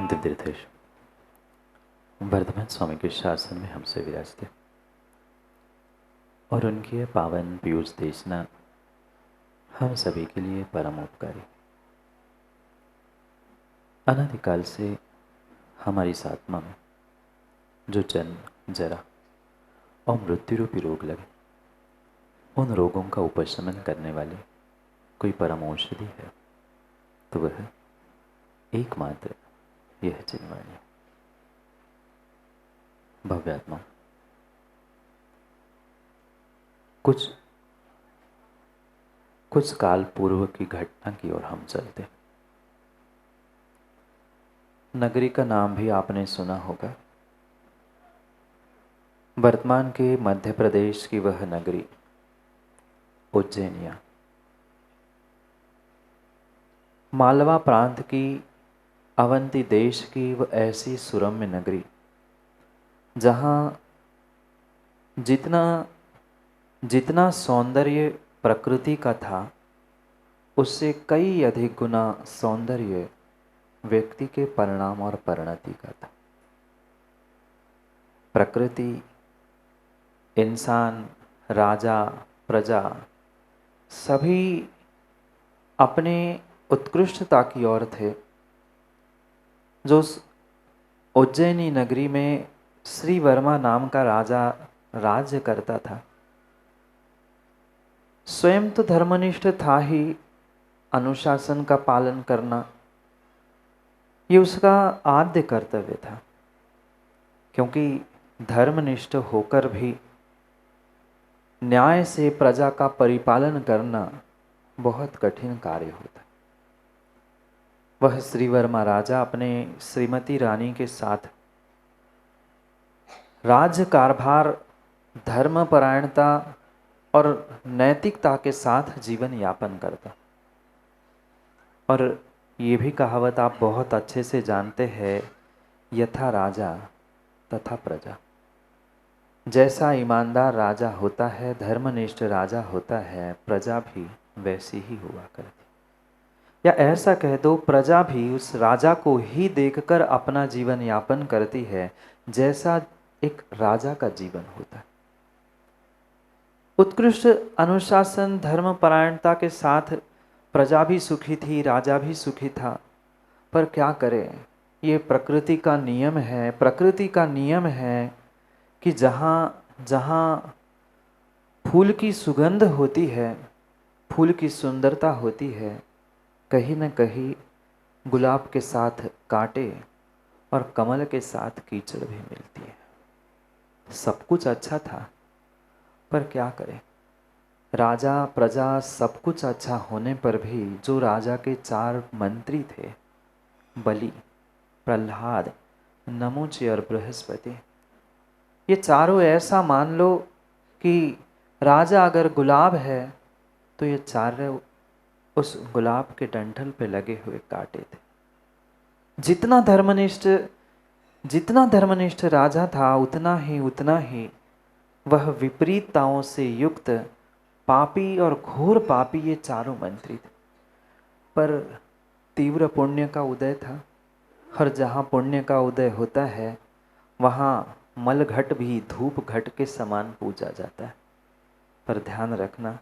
दिव्यतीर्थ वर्धमान स्वामी के शासन में हमसे विराजते और उनकी पावन पीयूष देशना हम सभी के लिए परम उपकारी। अनादिकाल से हमारी इस आत्मा में जो जन्म जरा और मृत्यु रूपी रोग लगे, उन रोगों का उपशमन करने वाली कोई परम औषधि है तो वह एकमात्र यह चिन्हवाणी भव्यात्मा। कुछ काल पूर्व की घटना की ओर हम चलते। नगरी का नाम भी आपने सुना होगा। वर्तमान के मध्य प्रदेश की वह नगरी उज्जैनिया, मालवा प्रांत की अवंती देश की वह ऐसी सुरम्य नगरी जहाँ जितना सौंदर्य प्रकृति का था उससे कई अधिक गुना सौंदर्य व्यक्ति के परिणाम और परिणति का था। प्रकृति, इंसान, राजा, प्रजा सभी अपने उत्कृष्टता की ओर थे। जो उज्जैनी नगरी में श्री वर्मा नाम का राजा राज्य करता था, स्वयं तो धर्मनिष्ठ था ही, अनुशासन का पालन करना ये उसका आद्य कर्तव्य था, क्योंकि धर्मनिष्ठ होकर भी न्याय से प्रजा का परिपालन करना बहुत कठिन कार्य होता। वह श्री वर्मा राजा अपने श्रीमती रानी के साथ राज्य कारभार धर्मपरायणता और नैतिकता के साथ जीवन यापन करता। और ये भी कहावत आप बहुत अच्छे से जानते हैं, यथा राजा तथा प्रजा। जैसा ईमानदार राजा होता है, धर्मनिष्ठ राजा होता है, प्रजा भी वैसी ही हुआ करती। या ऐसा कह दो, प्रजा भी उस राजा को ही देखकर अपना जीवन यापन करती है जैसा एक राजा का जीवन होता है। उत्कृष्ट अनुशासन धर्मपरायणता के साथ प्रजा भी सुखी थी, राजा भी सुखी था। पर क्या करें, ये प्रकृति का नियम है। प्रकृति का नियम है कि जहाँ जहाँ फूल की सुगंध होती है, फूल की सुंदरता होती है, कहीं न कहीं गुलाब के साथ कांटे और कमल के साथ कीचड़ भी मिलती है। सब कुछ अच्छा था, पर क्या करें, राजा प्रजा सब कुछ अच्छा होने पर भी जो राजा के 4 मंत्री थे, बलि, प्रहलाद, नमुची और बृहस्पति, ये चारों ऐसा मान लो कि राजा अगर गुलाब है तो ये चारों उस गुलाब के डंठल पे लगे हुए कांटे थे। जितना धर्मनिष्ठ राजा था उतना ही वह विपरीतताओं से युक्त पापी और घोर पापी ये चारों मंत्री थे। पर तीव्र पुण्य का उदय था। हर जहाँ पुण्य का उदय होता है वहाँ मलघट भी धूप घट के समान पूजा जाता है। पर ध्यान रखना,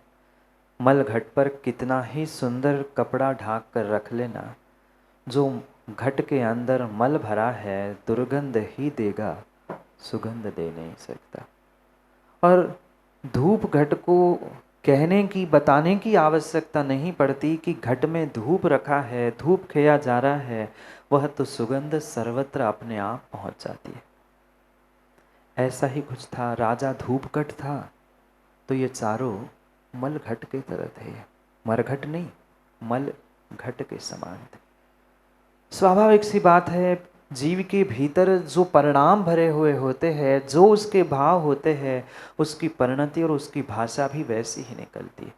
मलघट पर कितना ही सुंदर कपड़ा ढाक कर रख लेना, जो घट के अंदर मल भरा है दुर्गंध ही देगा, सुगंध दे नहीं सकता। और धूप घट को कहने की बताने की आवश्यकता नहीं पड़ती कि घट में धूप रखा है, धूप खिया जा रहा है, वह तो सुगंध सर्वत्र अपने आप पहुंच जाती है। ऐसा ही कुछ था। राजा धूपघट था तो ये चारों मल घट के तरह थे। मरघट नहीं, मल घट के समान थे। स्वाभाविक सी बात है, जीव के भीतर जो परिणाम भरे हुए होते हैं, जो उसके भाव होते हैं, उसकी परिणति और उसकी भाषा भी वैसी ही निकलती है।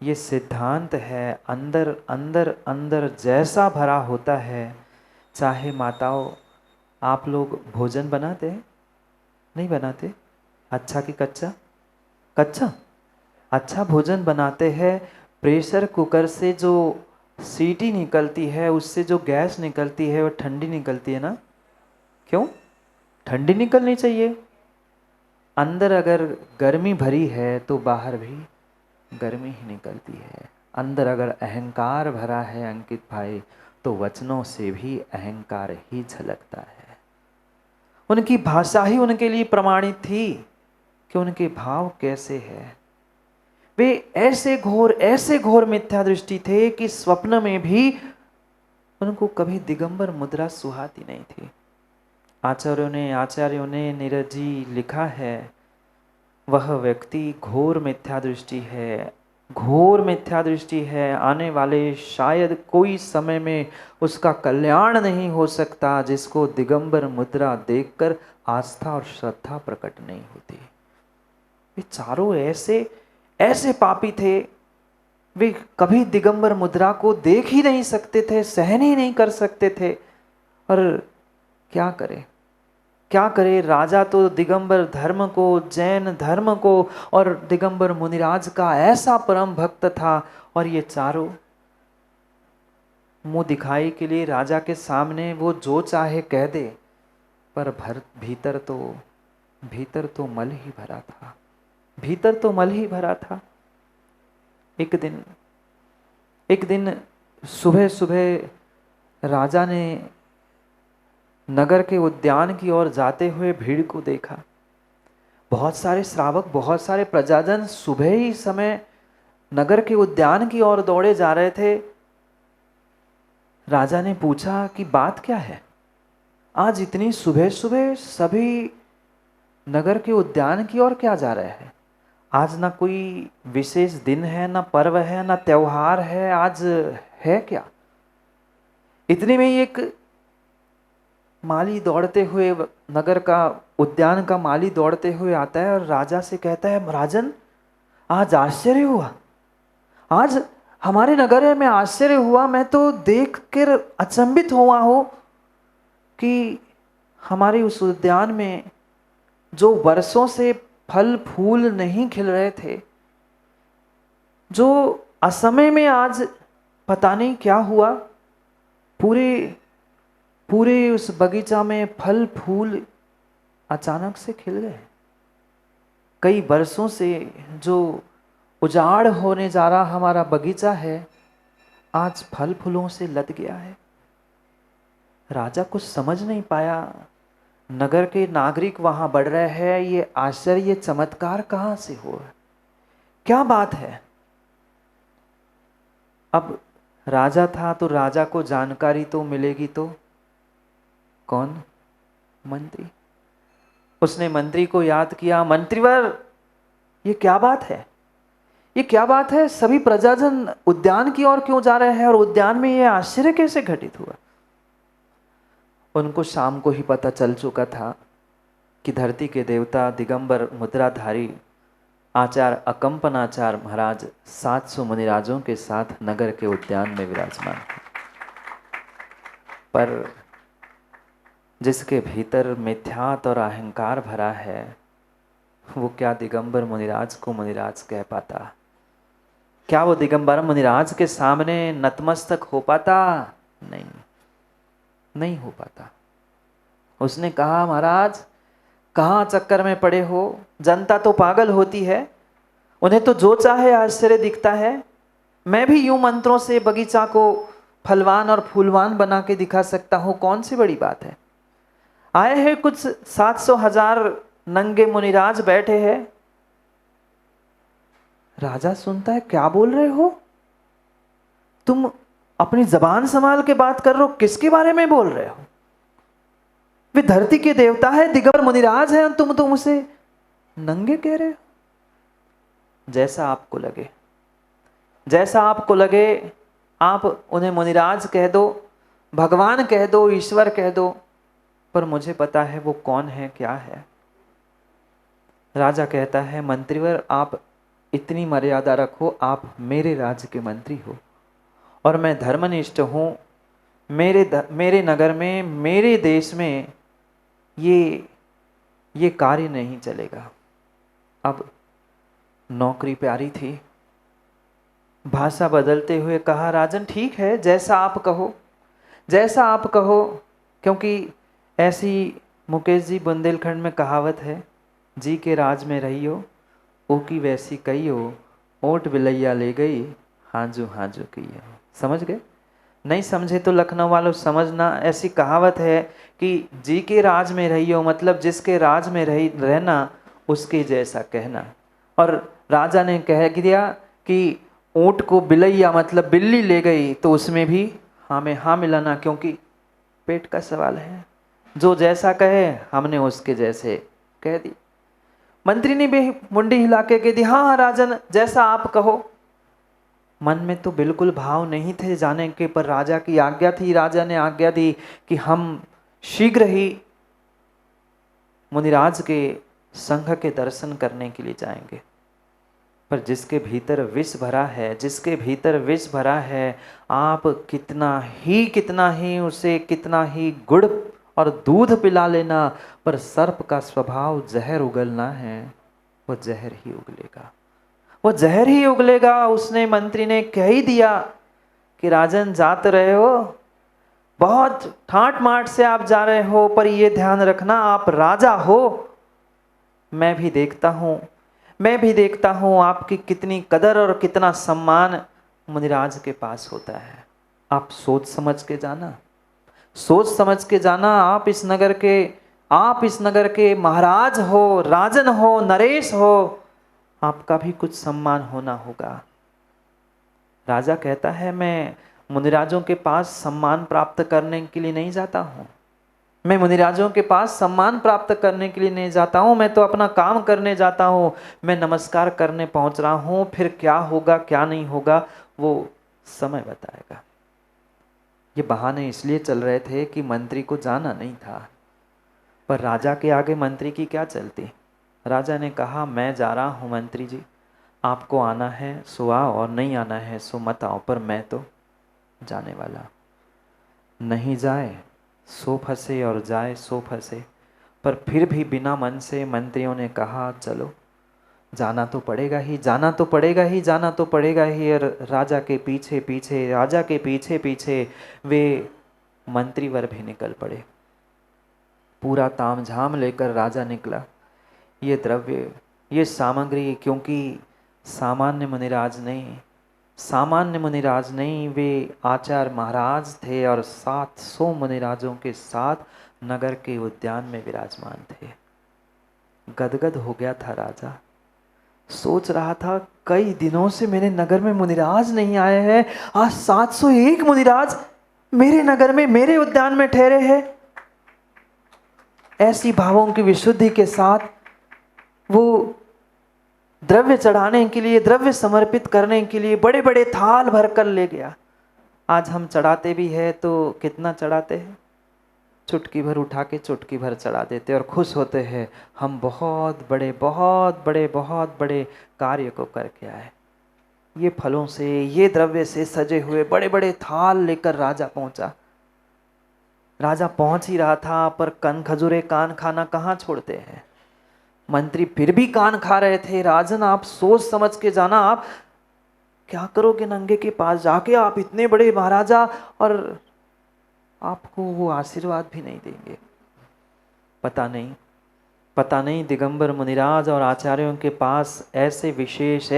ये सिद्धांत है। अंदर अंदर अंदर जैसा भरा होता है, चाहे माताओं आप लोग भोजन बनाते हैं, नहीं बनाते? अच्छा कि कच्चा? कच्चा। अच्छा भोजन बनाते हैं। प्रेशर कुकर से जो सीटी निकलती है, उससे जो गैस निकलती है वो ठंडी निकलती है ना? क्यों ठंडी निकलनी चाहिए? अंदर अगर गर्मी भरी है तो बाहर भी गर्मी ही निकलती है। अंदर अगर अहंकार भरा है अंकित भाई, तो वचनों से भी अहंकार ही झलकता है। उनकी भाषा ही उनके लिए प्रमाणित थी कि उनके भाव कैसे हैं। वे ऐसे घोर मिथ्या दृष्टि थे कि स्वप्न में भी उनको कभी दिगंबर मुद्रा सुहाती नहीं थी। आचार्यों ने नीरज जी लिखा है, वह व्यक्ति घोर मिथ्या दृष्टि है, घोर मिथ्या दृष्टि है। आने वाले शायद कोई समय में उसका कल्याण नहीं हो सकता जिसको दिगंबर मुद्रा देखकर आस्था और श्रद्धा प्रकट नहीं होती। वे चारों ऐसे पापी थे, वे कभी दिगंबर मुद्रा को देख ही नहीं सकते थे, सहन ही नहीं कर सकते थे। और क्या करे, क्या करे? राजा तो दिगंबर धर्म को, जैन धर्म को और दिगंबर मुनिराज का ऐसा परम भक्त था, और ये चारों मुंह दिखाई के लिए राजा के सामने वो जो चाहे कह दे, पर भीतर तो मल ही भरा था, भीतर तो मल ही भरा था। एक दिन सुबह सुबह राजा ने नगर के उद्यान की ओर जाते हुए भीड़ को देखा। बहुत सारे श्रावक, बहुत सारे प्रजाजन सुबह ही समय नगर के उद्यान की ओर दौड़े जा रहे थे। राजा ने पूछा कि बात क्या है? आज इतनी सुबह सुबह सभी नगर के उद्यान की ओर क्या जा रहे हैं? आज ना कोई विशेष दिन है, ना पर्व है, ना त्योहार है, आज है क्या? इतने में ही एक माली दौड़ते हुए, नगर का उद्यान का माली दौड़ते हुए आता है और राजा से कहता है, राजन आज आश्चर्य हुआ, आज हमारे नगर में आश्चर्य हुआ। मैं तो देख कर अचंभित हुआ हूं कि हमारे उस उद्यान में जो वर्षों से फल फूल नहीं खिल रहे थे, जो असमय में आज पता नहीं क्या हुआ, पूरे उस बगीचा में फल फूल अचानक से खिल गए। कई वर्षों से जो उजाड़ होने जा रहा हमारा बगीचा है, आज फल फूलों से लद गया है। राजा कुछ समझ नहीं पाया। नगर के नागरिक वहां बढ़ रहे हैं, ये आश्चर्य, चमत्कार कहां से हो, क्या बात है? अब राजा था तो राजा को जानकारी तो मिलेगी, तो कौन? मंत्री। उसने मंत्री को याद किया, मंत्रीवर ये क्या बात है, ये क्या बात है? सभी प्रजाजन उद्यान की ओर क्यों जा रहे हैं और उद्यान में ये आश्चर्य कैसे घटित हुआ? उनको शाम को ही पता चल चुका था कि धरती के देवता दिगंबर मुद्राधारी आचार्य अकंपनाचार्य महाराज 700 मुनिराजों के साथ नगर के उद्यान में विराजमान है। पर जिसके भीतर मिथ्यात और अहंकार भरा है, वो क्या दिगंबर मुनिराज को मुनिराज कह पाता? क्या वो दिगंबर मुनिराज के सामने नतमस्तक हो पाता? नहीं हो पाता। उसने कहा, महाराज कहाँ चक्कर में पड़े हो? जनता तो पागल होती है, उन्हें तो जो चाहे आश्चर्य दिखता है। मैं भी यूं मंत्रों से बगीचा को फलवान और फूलवान बना के दिखा सकता हूं, कौन सी बड़ी बात है? आए हैं कुछ 700,000 नंगे मुनिराज बैठे हैं। राजा सुनता है, क्या बोल रहे हो तुम? अपनी जबान संभाल के बात कर रहे हो, किसके बारे में बोल रहे हो? वे धरती के देवता है, दिगंबर मुनिराज है, तुम उसे नंगे कह रहे हो? जैसा आपको लगे, जैसा आपको लगे, आप उन्हें मुनिराज कह दो, भगवान कह दो, ईश्वर कह दो, पर मुझे पता है वो कौन है, क्या है। राजा कहता है, मंत्रीवर आप इतनी मर्यादा रखो, आप मेरे राज्य के मंत्री हो और मैं धर्मनिष्ठ हूं। मेरे नगर में, मेरे देश में ये कार्य नहीं चलेगा। अब नौकरी प्यारी थी, भाषा बदलते हुए कहा, राजन ठीक है, जैसा आप कहो, जैसा आप कहो। क्योंकि ऐसी मुकेश जी बुंदेलखंड में कहावत है, जी के राज में रही हो, ओ की वैसी कही हो, ओट बिलैया ले गई, हाजू हाजू की हो। समझ गए? नहीं समझे तो लखनऊ वालों समझना, ऐसी कहावत है कि जी के राज में रही हो मतलब जिसके राज में रहना उसके जैसा कहना। और राजा ने कह दिया कि ऊँट को बिलैया मतलब बिल्ली ले गई, तो उसमें भी हाँ में हाँ मिलाना, क्योंकि पेट का सवाल है। जो जैसा कहे हमने उसके जैसे कह दी। मंत्री ने भी मुंडी हिला के कह दी, हाँ हाँ राजन, जैसा आप कहो। मन में तो बिल्कुल भाव नहीं थे जाने के, पर राजा की आज्ञा थी। राजा ने आज्ञा दी कि हम शीघ्र ही मुनिराज के संघ के दर्शन करने के लिए जाएंगे। पर जिसके भीतर विष भरा है, जिसके भीतर विष भरा है, आप कितना ही उसे कितना ही गुड़ और दूध पिला लेना, पर सर्प का स्वभाव जहर उगलना है, वो जहर ही उगलेगा, वो जहर ही उगलेगा। उसने मंत्री ने कह ही दिया कि राजन जाते रहे हो, बहुत ठाट माट से आप जा रहे हो, पर ये ध्यान रखना आप राजा हो। मैं भी देखता हूँ आपकी कितनी कदर और कितना सम्मान मुनिराज के पास होता है। आप सोच समझ के जाना, सोच समझ के जाना। आप इस नगर के महाराज हो, राजन हो, नरेश हो, आपका भी कुछ सम्मान होना होगा। राजा कहता है, मैं मुनिराजों के पास सम्मान प्राप्त करने के लिए नहीं जाता हूँ, मैं मुनिराजों के पास सम्मान प्राप्त करने के लिए नहीं जाता हूँ, मैं तो अपना काम करने जाता हूँ। मैं नमस्कार करने पहुँच रहा हूँ, फिर क्या होगा क्या नहीं होगा वो समय बताएगा। ये बहाने इसलिए चल रहे थे कि मंत्री को जाना नहीं था, पर राजा के आगे मंत्री की क्या चलती। राजा ने कहा, मैं जा रहा हूँ मंत्री जी, आपको आना है सो आओ और नहीं आना है सो मत आओ, पर मैं तो जाने वाला। नहीं जाए सो फंसे और जाए सो फंसे। पर फिर भी बिना मन से मंत्रियों ने कहा, चलो जाना तो पड़ेगा ही, जाना तो पड़ेगा ही, जाना तो पड़ेगा ही। और राजा के पीछे पीछे वे मंत्रीवर भी निकल पड़े। पूरा तामझाम लेकर राजा निकला। ये द्रव्य, ये सामग्री, क्योंकि सामान्य मुनिराज नहीं, वे आचार्य महाराज थे और 700 मुनिराजों के साथ नगर के उद्यान में विराजमान थे। गदगद हो गया था राजा, सोच रहा था कई दिनों से मेरे नगर में मुनिराज नहीं आए हैं, आज 701 मुनिराज मेरे नगर में, मेरे उद्यान में ठहरे हैं। ऐसी भावों की विशुद्धि के साथ वो द्रव्य चढ़ाने के लिए, द्रव्य समर्पित करने के लिए बड़े बड़े थाल भरकर ले गया। आज हम चढ़ाते भी है तो कितना चढ़ाते हैं? चुटकी भर उठा के चुटकी भर चढ़ा देते और खुश होते हैं हम बहुत बड़े कार्य को करके आए। ये फलों से, ये द्रव्य से सजे हुए बड़े बड़े थाल लेकर राजा पहुंचा। राजा पहुंच ही रहा था, पर कन खजूरे कान खाना कहाँ छोड़ते हैं। मंत्री फिर भी कान खा रहे थे। राजन, आप सोच समझ के जाना, आप क्या करोगे नंगे के पास जाके? आप इतने बड़े महाराजा और आपको वो आशीर्वाद भी नहीं देंगे। पता नहीं दिगंबर मुनिराज और आचार्यों के पास ऐसे विशेष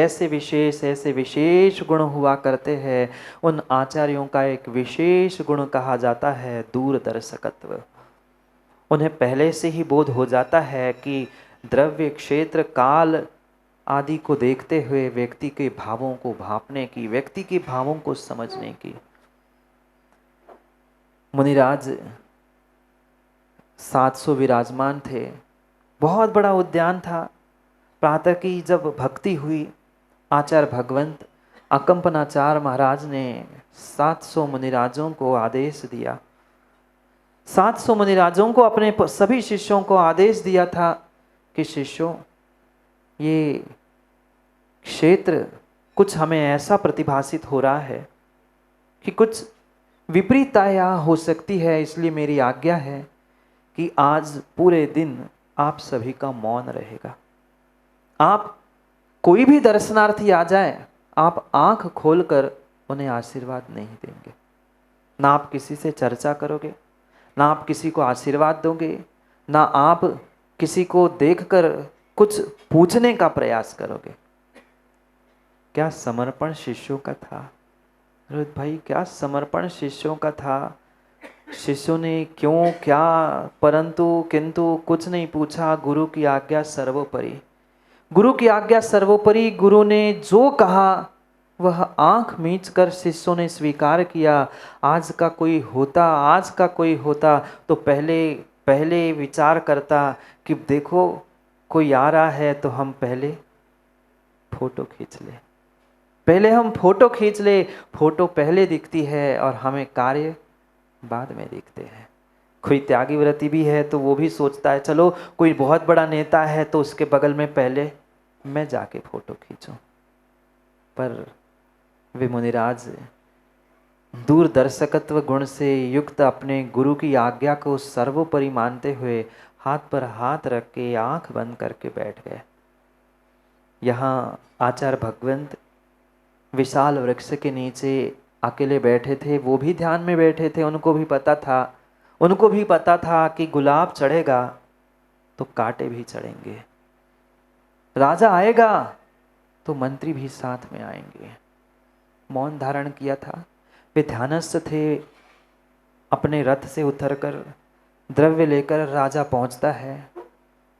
गुण हुआ करते हैं। उन आचार्यों का एक विशेष गुण कहा जाता है दूरदर्शकत्व। उन्हें पहले से ही बोध हो जाता है कि द्रव्य, क्षेत्र, काल आदि को देखते हुए व्यक्ति के भावों को भांपने की, व्यक्ति के भावों को समझने की। मुनिराज 700 विराजमान थे, बहुत बड़ा उद्यान था। प्रातः की जब भक्ति हुई, आचार्य भगवंत अकंपनाचार्य महाराज ने 700 मुनिराजों को आदेश दिया, 700 मुनिराजों को, अपने सभी शिष्यों को आदेश दिया था कि शिष्यों, ये क्षेत्र कुछ हमें ऐसा प्रतिभासित हो रहा है कि कुछ विपरीतता यहाँ हो सकती है, इसलिए मेरी आज्ञा है कि आज पूरे दिन आप सभी का मौन रहेगा। आप कोई भी दर्शनार्थी आ जाए, आप आंख खोलकर उन्हें आशीर्वाद नहीं देंगे। ना आप किसी से चर्चा करोगे, ना आप किसी को आशीर्वाद दोगे, ना आप किसी को देखकर कुछ पूछने का प्रयास करोगे। क्या समर्पण शिष्यों का था रोहित भाई, क्या समर्पण शिष्यों का था। शिष्यों ने क्यों क्या परंतु किंतु कुछ नहीं पूछा। गुरु की आज्ञा सर्वोपरि, गुरु की आज्ञा सर्वोपरि। गुरु ने जो कहा वह आंख मीच कर शिष्यों ने स्वीकार किया। आज का कोई होता तो पहले विचार करता कि देखो कोई आ रहा है तो हम पहले फोटो खींच ले, फोटो पहले दिखती है और हमें कार्य बाद में दिखते हैं। कोई त्यागी व्रती भी है तो वो भी सोचता है चलो कोई बहुत बड़ा नेता है तो उसके बगल में पहले मैं जाके फोटो खींचूं। पर वे मुनिराज दूरदर्शकत्व गुण से युक्त अपने गुरु की आज्ञा को सर्वोपरि मानते हुए हाथ पर हाथ रख के आंख बंद करके बैठ गए। यहाँ आचार्य भगवंत विशाल वृक्ष के नीचे अकेले बैठे थे। वो भी ध्यान में बैठे थे। उनको भी पता था कि गुलाब चढ़ेगा तो कांटे भी चढ़ेंगे, राजा आएगा तो मंत्री भी साथ में आएंगे। मौन धारण किया था। वे ध्यानस्थ थे। अपने रथ से उतरकर द्रव्य लेकर राजा पहुंचता है,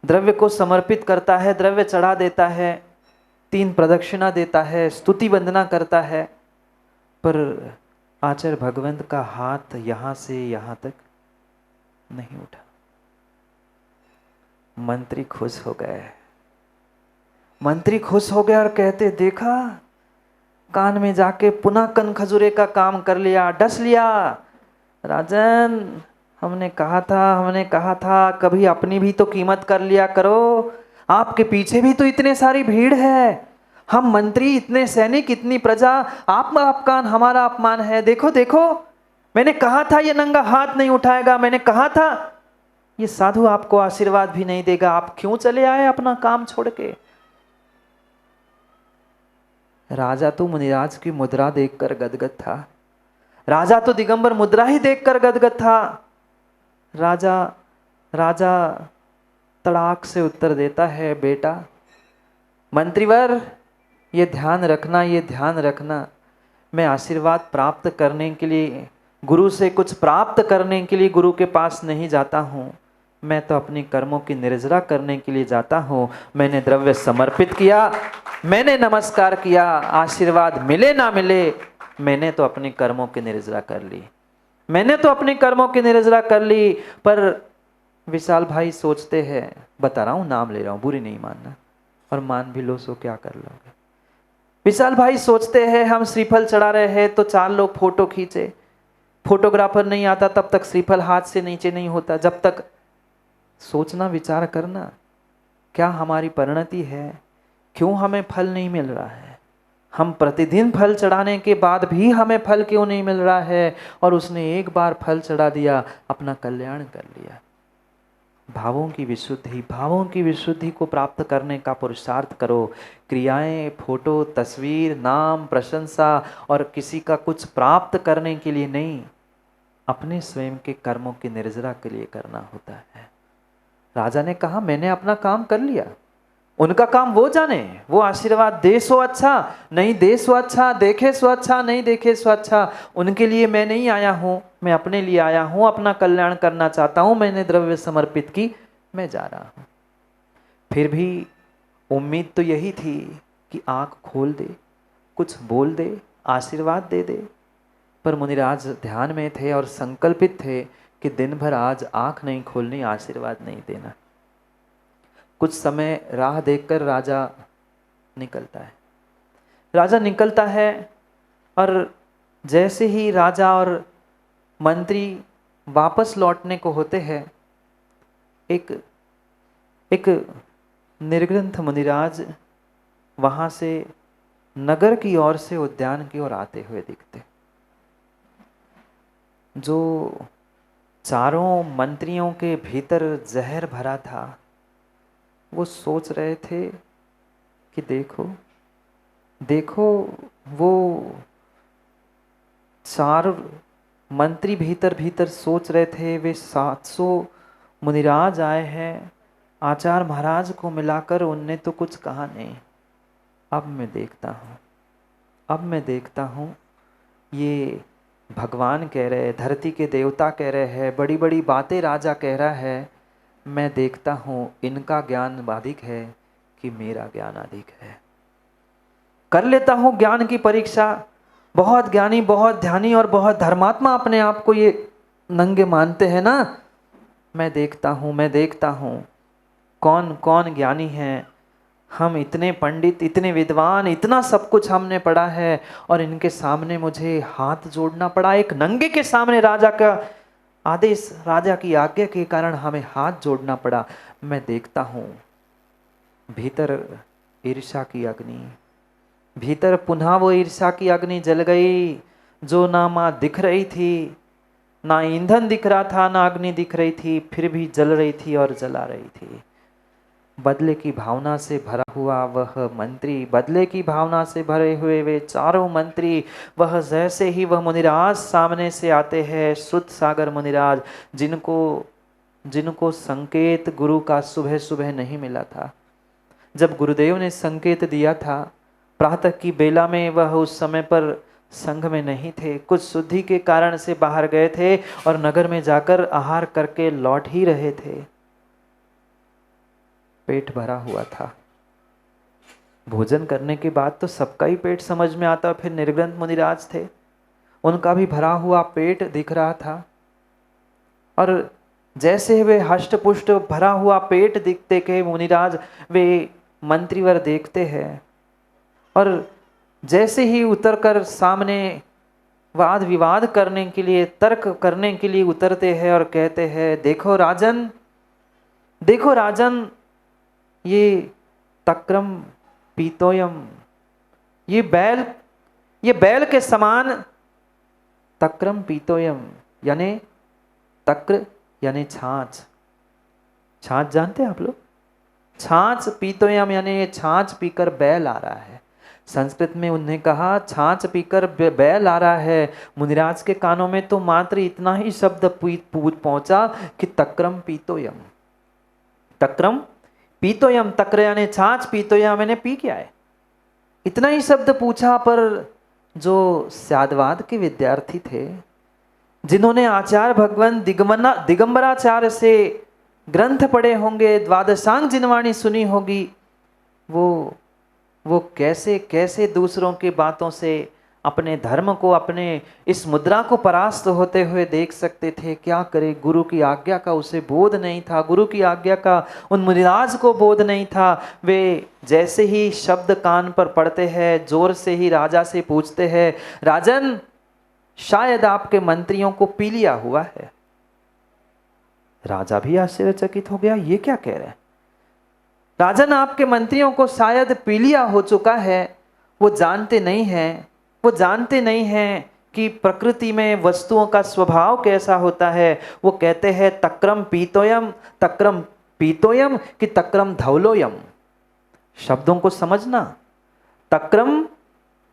द्रव्य को समर्पित करता है, द्रव्य चढ़ा देता है, 3 प्रदक्षिणा देता है, स्तुति वंदना करता है। पर आचार्य भगवंत का हाथ यहां से यहां तक नहीं उठा। मंत्री खुश हो गए और कहते देखा, कान में जाके पुनः कन खजूरे का काम कर लिया, डस लिया। राजन, हमने कहा था कभी अपनी भी तो कीमत कर लिया करो। आपके पीछे भी तो इतने सारी भीड़ है, हम मंत्री, इतने सैनिक, इतनी प्रजा, आपका हमारा अपमान है। देखो देखो, मैंने कहा था ये नंगा हाथ नहीं उठाएगा, मैंने कहा था ये साधु आपको आशीर्वाद भी नहीं देगा। आप क्यों चले आए अपना काम छोड़ के। राजा तो मुनिराज की मुद्रा देखकर गदगद था। राजा तो दिगंबर मुद्रा ही देखकर गदगद था। राजा तड़ाक से उत्तर देता है, बेटा मंत्रीवर, ये ध्यान रखना, मैं आशीर्वाद प्राप्त करने के लिए, गुरु से कुछ प्राप्त करने के लिए गुरु के पास नहीं जाता हूँ। मैं तो अपनी कर्मों की निर्जरा करने के लिए जाता हूँ। मैंने द्रव्य समर्पित किया, मैंने नमस्कार किया, आशीर्वाद मिले ना मिले, मैंने तो अपनी कर्मों की निर्जरा कर ली। पर विशाल भाई सोचते हैं, बता रहा हूँ, नाम ले रहा हूँ, बुरी नहीं मानना, और मान भी लो सो क्या कर लोगे। विशाल भाई सोचते हैं हम श्रीफल चढ़ा रहे हैं तो 4 लोग फोटो खींचे। फोटोग्राफर नहीं आता तब तक श्रीफल हाथ से नीचे नहीं होता। जब तक सोचना, विचार करना, क्या हमारी परिणति है, क्यों हमें फल नहीं मिल रहा है। हम प्रतिदिन फल चढ़ाने के बाद भी हमें फल क्यों नहीं मिल रहा है। और उसने एक बार फल चढ़ा दिया, अपना कल्याण कर लिया। भावों की विशुद्धि को प्राप्त करने का पुरुषार्थ करो। क्रियाएं, फोटो, तस्वीर, नाम, प्रशंसा और किसी का कुछ प्राप्त करने के लिए नहीं, अपने स्वयं के कर्मों की निर्जरा के लिए करना होता है। राजा ने कहा मैंने अपना काम कर लिया, उनका काम वो जाने। वो आशीर्वाद दे सो अच्छा, नहीं दे सो अच्छा, देखे सो अच्छा, नहीं देखे सो अच्छा। उनके लिए मैं नहीं आया हूँ, मैं अपने लिए आया हूँ, अपना कल्याण करना चाहता हूँ। मैंने द्रव्य समर्पित की, मैं जा रहा हूँ। फिर भी उम्मीद तो यही थी कि आँख खोल दे, कुछ बोल दे, आशीर्वाद दे दे। पर मुनिराज ध्यान में थे और संकल्पित थे कि दिन भर आज आँख नहीं खोलनी, आशीर्वाद नहीं देना। कुछ समय राह देखकर राजा निकलता है और जैसे ही राजा और मंत्री वापस लौटने को होते हैं, एक निर्ग्रंथ मुनिराज वहां से नगर की ओर से उद्यान की ओर आते हुए दिखते। जो चारों मंत्रियों के भीतर जहर भरा था, वो सोच रहे थे कि देखो वो चार मंत्री भीतर भीतर सोच रहे थे, वे 700 मुनिराज आए हैं, आचार्य महाराज को मिलाकर उनने तो कुछ कहा नहीं। अब मैं देखता हूँ ये भगवान कह रहे हैं, धरती के देवता कह रहे हैं, बड़ी बड़ी बातें राजा कह रहा है। मैं देखता हूँ इनका ज्ञान अधिक है कि मेरा ज्ञान अधिक है। कर लेता हूँ ज्ञान की परीक्षा। बहुत ज्ञानी, बहुत ध्यानी और बहुत धर्मात्मा अपने आप को ये नंगे मानते हैं ना। मैं देखता हूँ कौन कौन ज्ञानी हैं। हम इतने पंडित, इतने विद्वान, इतना सब कुछ हमने पढ़ा है और इनके सामने मुझे हाथ जोड़ना पड़ा। एक नंगे के सामने राजा का आदेश, राजा की आज्ञा के कारण हमें हाथ जोड़ना पड़ा। मैं देखता हूँ भीतर ईर्ष्या की अग्नि, भीतर पुनः वो ईर्ष्या की अग्नि जल गई, जो ना माँ दिख रही थी, ना ईंधन दिख रहा था, ना अग्नि दिख रही थी, फिर भी जल रही थी और जला रही थी। बदले की भावना से भरा हुआ वह मंत्री, बदले की भावना से भरे हुए वे चारों मंत्री, वह जैसे ही वह मुनिराज सामने से आते हैं, सुत सागर मुनिराज, जिनको संकेत गुरु का सुबह सुबह नहीं मिला था। जब गुरुदेव ने संकेत दिया था प्रातः की बेला में, वह उस समय पर संघ में नहीं थे, कुछ शुद्धि के कारण से बाहर गए थे और नगर में जाकर आहार करके लौट ही रहे थे। पेट भरा हुआ था। भोजन करने के बाद तो सबका ही पेट समझ में आता। फिर निर्ग्रंथ मुनिराज थे, उनका भी भरा हुआ पेट दिख रहा था। और जैसे वे हष्ट पुष्ट भरा हुआ पेट दिखते के मुनिराज वे मंत्रीवर देखते हैं और जैसे ही उतरकर सामने वाद विवाद करने के लिए, तर्क करने के लिए उतरते हैं और कहते हैं, देखो राजन, ये तक्रम पीतोयम, ये बैल के समान तक्रम पीतोयम, यानी तक्र यानी छाछ जानते हैं आप लोग? छाछ पीतोयम यानी ये छाछ पीकर बैल आ रहा है। संस्कृत में उन्हें कहा छाछ पीकर बैल आ रहा है। मुनिराज के कानों में तो मात्र इतना ही शब्द पहुंचा कि तक्रम पीतोयम। तक्रम पीतोयम, तक्र यानी छाछ, पीतोयम मैंने पी क्या है, इतना ही शब्द पूछा। पर जो स्यादवाद के विद्यार्थी थे, जिन्होंने आचार्य भगवान दिगंबराचार्य से ग्रंथ पढ़े होंगे, द्वादशांग जिनवाणी सुनी होगी, वो कैसे कैसे दूसरों की बातों से अपने धर्म को, अपने इस मुद्रा को परास्त होते हुए देख सकते थे। क्या करे, गुरु की आज्ञा का उसे बोध नहीं था, गुरु की आज्ञा का उन मुनिराज को बोध नहीं था। वे जैसे ही शब्द कान पर पड़ते हैं, जोर से ही राजा से पूछते हैं, राजन शायद आपके मंत्रियों को पी लिया हुआ है। राजा भी आश्चर्यचकित हो गया, ये क्या कह रहे हैं? राजन आपके मंत्रियों को शायद पी लिया हो चुका है। वो जानते नहीं हैं कि प्रकृति में वस्तुओं का स्वभाव कैसा होता है। वो कहते हैं तक्रम पीतोयम कि तक्रम धवलोयम। शब्दों को समझना। तक्रम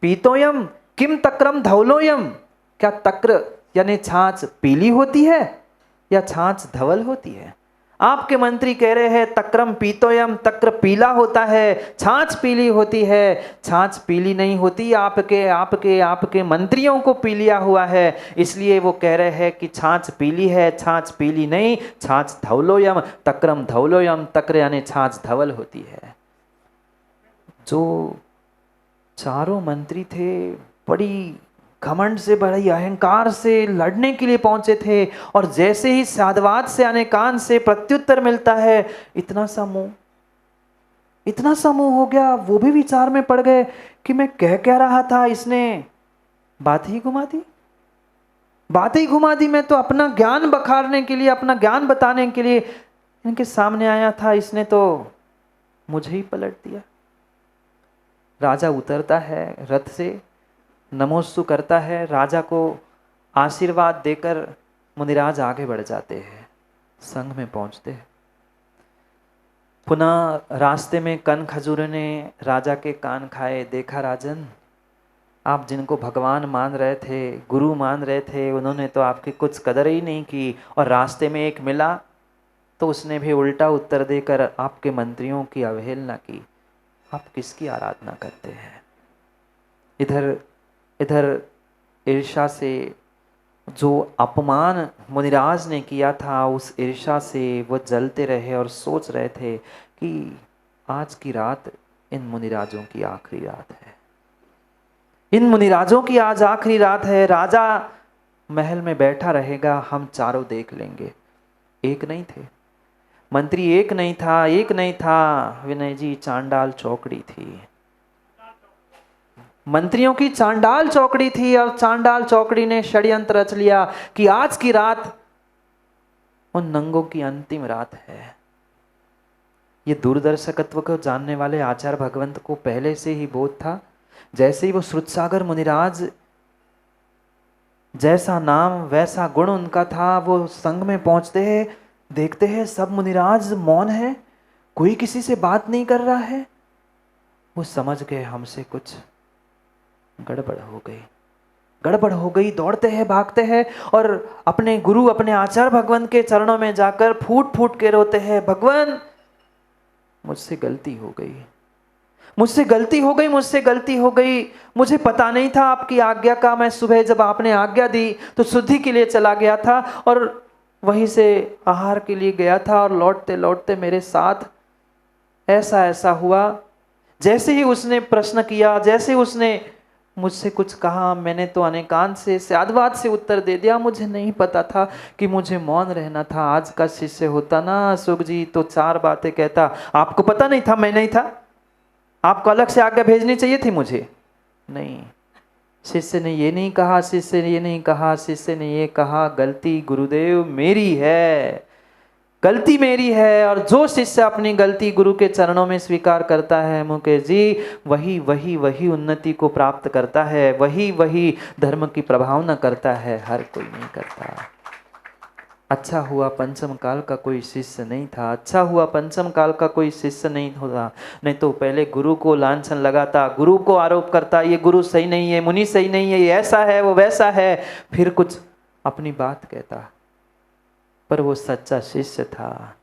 पीतोयम किम तक्रम धवलोयम, क्या तक्र यानी छाछ पीली होती है या छाछ धवल होती है? आपके मंत्री कह रहे हैं तक्रम पीतोयम, तक्र पीला होता है, छाछ पीली होती है। छाछ पीली नहीं होती, आपके मंत्रियों को पी लिया हुआ है, इसलिए वो कह रहे हैं कि छाछ पीली है। छाछ पीली नहीं, छाछ धवलोयम, तक्रम धवलोयम, तक्र यानी छाछ धवल होती है। जो चारों मंत्री थे बड़ी घमंड से, बड़ी अहंकार से लड़ने के लिए पहुंचे थे और जैसे ही साधवाद से आने कान से प्रत्युत्तर मिलता है, इतना सा मुंह हो गया। वो भी विचार में पड़ गए कि मैं कह क्या रहा था, इसने बात ही घुमा दी। मैं तो अपना ज्ञान बखारने के लिए, अपना ज्ञान बताने के लिए इनके सामने आया था, इसने तो मुझे ही पलट दिया। राजा उतरता है रथ से, नमोस्तु करता है, राजा को आशीर्वाद देकर मुनिराज आगे बढ़ जाते हैं, संघ में पहुंचते हैं। पुनः रास्ते में कन खजूर ने राजा के कान खाए। देखा राजन, आप जिनको भगवान मान रहे थे, गुरु मान रहे थे, उन्होंने तो आपकी कुछ कदर ही नहीं की, और रास्ते में एक मिला तो उसने भी उल्टा उत्तर देकर आपके मंत्रियों की अवहेलना की। आप किसकी आराधना करते हैं? इधर इधर ईर्ष्या से जो अपमान मुनिराज ने किया था, उस ईर्ष्या से वो जलते रहे और सोच रहे थे कि आज की रात इन मुनिराजों की आखिरी रात है, इन मुनिराजों की आज आखिरी रात है। राजा महल में बैठा रहेगा, हम चारों देख लेंगे। एक नहीं थे मंत्री, एक नहीं था, एक नहीं था विनय जी, चांडाल चौकड़ी थी। मंत्रियों की चांडाल चौकड़ी थी, और चांडाल चौकड़ी ने षड्यंत्र रच लिया कि आज की रात उन नंगों की अंतिम रात है। ये दूरदर्शकत्व को जानने वाले आचार्य भगवंत को पहले से ही बोध था। जैसे ही वो श्रुतसागर मुनिराज, जैसा नाम वैसा गुण उनका था, वो संघ में पहुंचते हैं, देखते हैं सब मुनिराज मौन है, कोई किसी से बात नहीं कर रहा है। वो समझ गए हमसे कुछ गड़बड़ हो गई, गड़बड़ हो गई। दौड़ते हैं, भागते हैं, और अपने गुरु, अपने आचार्य भगवंत के चरणों में जाकर फूट फूट के रोते हैं, भगवान मुझसे गलती हो गई, मुझसे गलती हो गई, मुझसे गलती हो गई। मुझे पता नहीं था आपकी आज्ञा का। मैं सुबह जब आपने आज्ञा दी तो शुद्धि के लिए चला गया था, और वहीं से आहार के लिए गया था, और लौटते लौटते मेरे साथ ऐसा ऐसा हुआ। जैसे ही उसने प्रश्न किया, जैसे उसने मुझसे कुछ कहा, मैंने तो अनेकांत से साधुवाद से उत्तर दे दिया। मुझे नहीं पता था कि मुझे मौन रहना था। आज का शिष्य होता ना सुख जी तो 4 बातें कहता। आपको पता नहीं था? मैं नहीं था? आपको अलग से आज्ञा भेजनी चाहिए थी मुझे? नहीं। शिष्य ने ये नहीं कहा, शिष्य ने ये नहीं कहा, शिष्य ने ये कहा, गलती गुरुदेव मेरी है, गलती मेरी है। और जो शिष्य अपनी गलती गुरु के चरणों में स्वीकार करता है मुकेश जी, वही वही वही उन्नति को प्राप्त करता है, वही वही धर्म की प्रभावना करता है, हर कोई नहीं करता। अच्छा हुआ पंचम काल का कोई शिष्य नहीं था, अच्छा हुआ पंचम काल का कोई शिष्य नहीं होता, नहीं तो पहले गुरु को लांछन लगाता, गुरु को आरोप करता, ये गुरु सही नहीं है, मुनि सही नहीं है, ये ऐसा है, वो वैसा है, फिर कुछ अपनी बात कहता। पर वो सच्चा शिष्य था,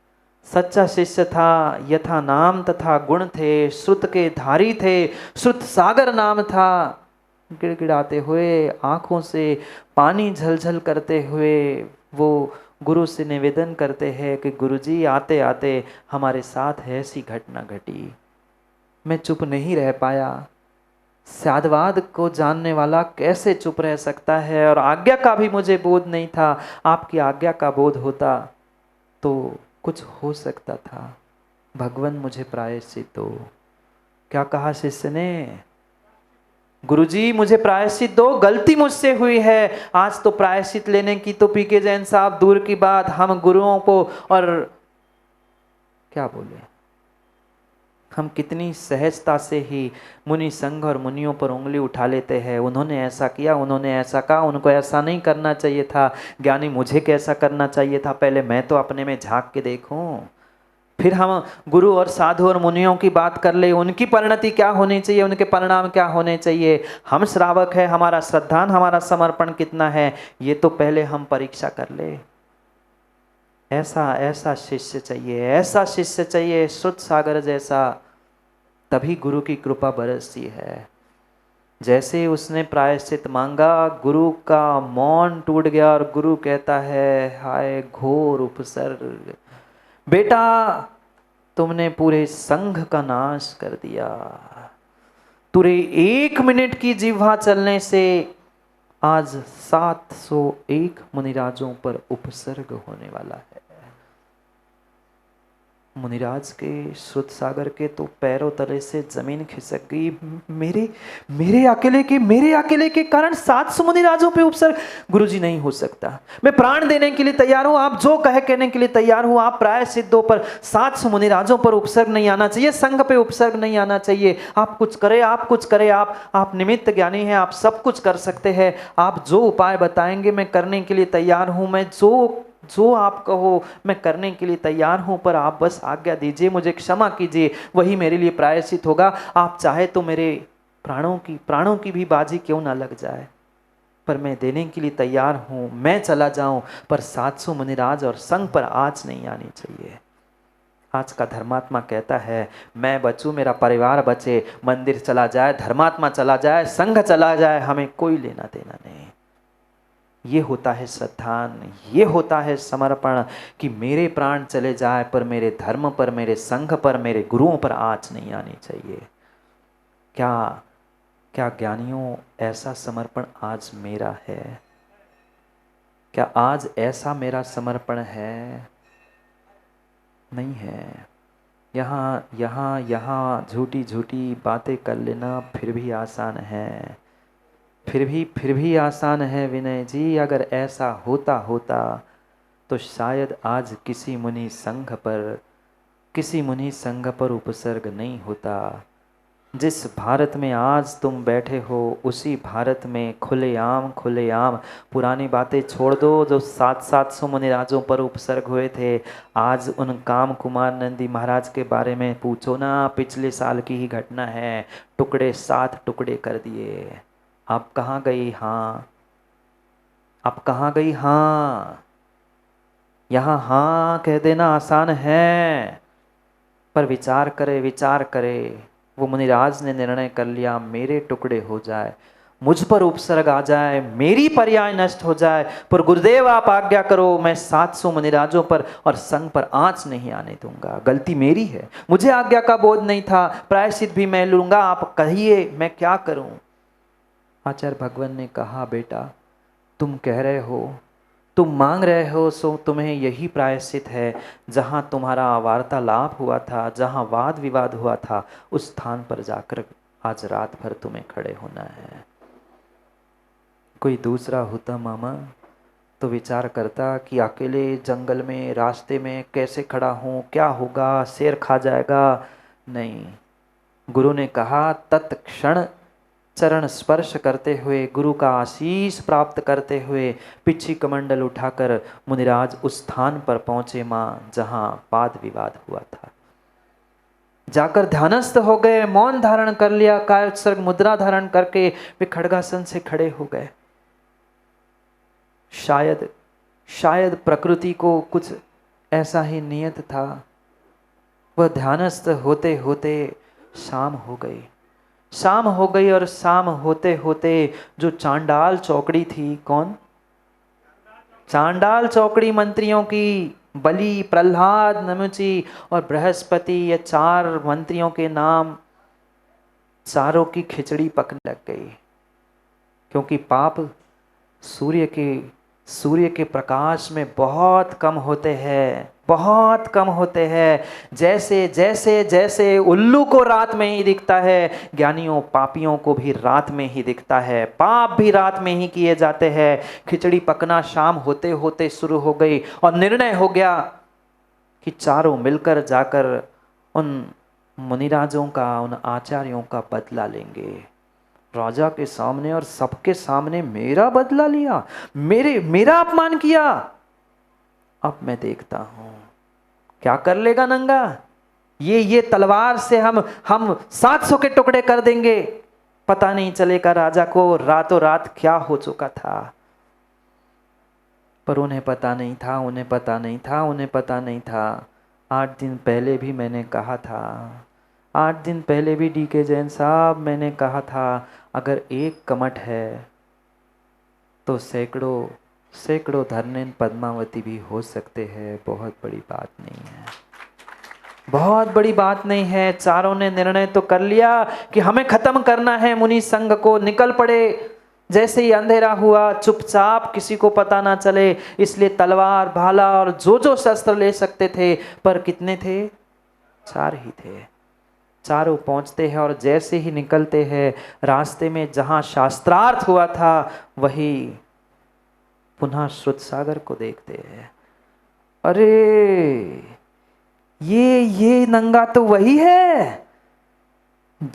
सच्चा शिष्य था। यथा नाम तथा गुण थे, श्रुत के धारी थे, श्रुत सागर नाम था। गिड़गिड़ाते हुए, आंखों से पानी झलझल करते हुए वो गुरु से निवेदन करते हैं कि गुरुजी आते आते हमारे साथ ऐसी घटना घटी। मैं चुप नहीं रह पाया। साधुवाद को जानने वाला कैसे चुप रह सकता है? और आज्ञा का भी मुझे बोध नहीं था। आपकी आज्ञा का बोध होता तो कुछ हो सकता था। भगवान मुझे प्रायश्चित दो। क्या कहा शिष्य ने? गुरुजी मुझे प्रायश्चित दो, गलती मुझसे हुई है। आज तो प्रायश्चित लेने की तो पीके जैन साहब दूर की बात, हम गुरुओं को और क्या बोले, हम कितनी सहजता से ही मुनि संघ और मुनियों पर उंगली उठा लेते हैं। उन्होंने ऐसा किया, उन्होंने ऐसा कहा, उनको ऐसा नहीं करना चाहिए था। ज्ञानी मुझे कैसा करना चाहिए था? पहले मैं तो अपने में झांक के देखूं, फिर हम गुरु और साधु और मुनियों की बात कर ले, उनकी परिणति क्या होनी चाहिए, उनके परिणाम क्या होने चाहिए। हम श्रावक है, हमारा श्रद्धान, हमारा समर्पण कितना है, ये तो पहले हम परीक्षा कर ले। ऐसा ऐसा शिष्य चाहिए, ऐसा शिष्य चाहिए श्रुत सागर जैसा, तभी गुरु की कृपा बरसती है। जैसे उसने प्रायश्चित मांगा, गुरु का मौन टूट गया और गुरु कहता है, हाय घोर उपसर्ग, बेटा तुमने पूरे संघ का नाश कर दिया। तुरे 1 मिनट की जिह्वा चलने से आज 701 मुनिराजों पर उपसर्ग होने वाला है। मुनिराज के, श्रुत सागर के तो पैरों तले से जमीन खिसक गई। मेरे अकेले के कारण 700 मुनिराजों पे उपसर्ग? गुरुजी नहीं हो सकता, मैं प्राण देने के लिए तैयार हूं, आप जो कहे कहने के लिए तैयार हूं। आप प्रायश्चित दो, पर 700 मुनिराजों पर उपसर्ग नहीं आना चाहिए, संघ पे उपसर्ग नहीं आना चाहिए। आप कुछ करें, आप कुछ करें, आप निमित्त ज्ञानी हैं, आप सब कुछ कर सकते हैं। आप जो उपाय बताएंगे मैं करने के लिए तैयार हूं। मैं जो आप कहो मैं करने के लिए तैयार हूं, पर आप बस आज्ञा दीजिए, मुझे क्षमा कीजिए, वही मेरे लिए प्रायश्चित होगा। आप चाहे तो मेरे प्राणों की भी बाजी क्यों ना लग जाए, पर मैं देने के लिए तैयार हूं। मैं चला जाऊं, पर 700 मुनिराज और संग पर आँच नहीं आनी चाहिए। आज का धर्मात्मा कहता है मैं बचूं, मेरा परिवार बचे, मंदिर चला जाए, धर्मात्मा चला जाए, संघ चला जाए, हमें कोई लेना देना नहीं। ये होता है श्रद्धान, ये होता है समर्पण, कि मेरे प्राण चले जाए पर मेरे धर्म पर, मेरे संघ पर, मेरे गुरुओं पर आँच नहीं आनी चाहिए। क्या क्या ज्ञानियों, ऐसा समर्पण आज मेरा है? क्या आज ऐसा मेरा समर्पण है? नहीं है। यहाँ झूठी झूठी बातें कर लेना फिर भी आसान है, फिर भी आसान है विनय जी। अगर ऐसा होता तो शायद आज किसी मुनि संघ पर उपसर्ग नहीं होता। जिस भारत में आज तुम बैठे हो, उसी भारत में खुलेआम पुरानी बातें छोड़ दो, जो 700 मुनिराजों पर उपसर्ग हुए थे। आज उन काम कुमार नंदी महाराज के बारे में पूछो ना, पिछले साल की ही घटना है। 7 टुकड़े कर दिए। आप कहाँ गई? हाँ, आप कहाँ गई? हाँ। यहाँ हाँ कह देना आसान है, पर विचार करे। वो मुनिराज ने निर्णय कर लिया, मेरे टुकड़े हो जाए, मुझ पर उपसर्ग आ जाए, मेरी पर्याय नष्ट हो जाए, पर गुरुदेव आप आज्ञा करो, मैं 700 मुनिराजों पर और संघ पर आँच नहीं आने दूंगा। गलती मेरी है, मुझे आज्ञा का बोध नहीं था, प्रायश्चित भी मैं लूंगा, आप कहिए मैं क्या करूं? आचार्य भगवान ने कहा, बेटा तुम कह रहे हो, तुम मांग रहे हो, सो तुम्हें यही प्रायश्चित है। जहाँ तुम्हारा वार्तालाप हुआ था, जहाँ वाद विवाद हुआ था, उस स्थान पर जाकर आज रात भर तुम्हें खड़े होना है। कोई दूसरा होता मामा तो विचार करता कि अकेले जंगल में रास्ते में कैसे खड़ा हूँ, क्या होगा, शेर खा जाएगा। नहीं, गुरु ने कहा तत्क्षण चरण स्पर्श करते हुए, गुरु का आशीष प्राप्त करते हुए, पिछी कमंडल उठाकर मुनिराज उस स्थान पर पहुंचे मां, जहां वाद विवाद हुआ था। जाकर ध्यानस्थ हो गए, मौन धारण कर लिया, कायोत्सर्ग मुद्रा धारण करके वे खड्गासन से खड़े हो गए। शायद प्रकृति को कुछ ऐसा ही नियत था। वह ध्यानस्थ होते होते शाम हो गई और शाम होते होते जो चांडाल चौकड़ी थी, कौन? चांडाल चौकड़ी मंत्रियों की, बलि, प्रहलाद, नमुची और बृहस्पति, ये 4 मंत्रियों के नाम, चारों की खिचड़ी पकने लग गई। क्योंकि पाप सूर्य के प्रकाश में बहुत कम होते हैं। जैसे उल्लू को रात में ही दिखता है, ज्ञानियों पापियों को भी रात में ही दिखता है, पाप भी रात में ही किए जाते हैं। खिचड़ी पकना शाम होते होते शुरू हो गई और निर्णय हो गया कि चारों मिलकर जाकर उन मुनिराजों का, उन आचार्यों का बदला लेंगे। राजा के सामने और सबके सामने मेरा बदला लिया, मेरा अपमान किया। अब मैं देखता हूं क्या कर लेगा नंगा। ये तलवार से हम 700 के टुकड़े कर देंगे। पता नहीं चलेगा राजा को रातों रात क्या हो चुका था। पर उन्हें पता नहीं था। 8 दिन पहले भी मैंने कहा था, 8 दिन पहले भी डीके जैन साहब मैंने कहा था, अगर एक कमठ है तो सैकड़ों धरनेन पद्मावती भी हो सकते हैं। बहुत बड़ी बात नहीं है। चारों ने निर्णय तो कर लिया कि हमें खत्म करना है मुनि संघ को। निकल पड़े। जैसे ही अंधेरा हुआ, चुपचाप, किसी को पता ना चले, इसलिए तलवार, भाला और जो शस्त्र ले सकते थे। पर कितने थे? 4 ही थे। चारों पहुंचते हैं और जैसे ही निकलते हैं, रास्ते में जहां शास्त्रार्थ हुआ था वही पुनः श्रुत सागर को देखते हैं। अरे ये नंगा तो वही है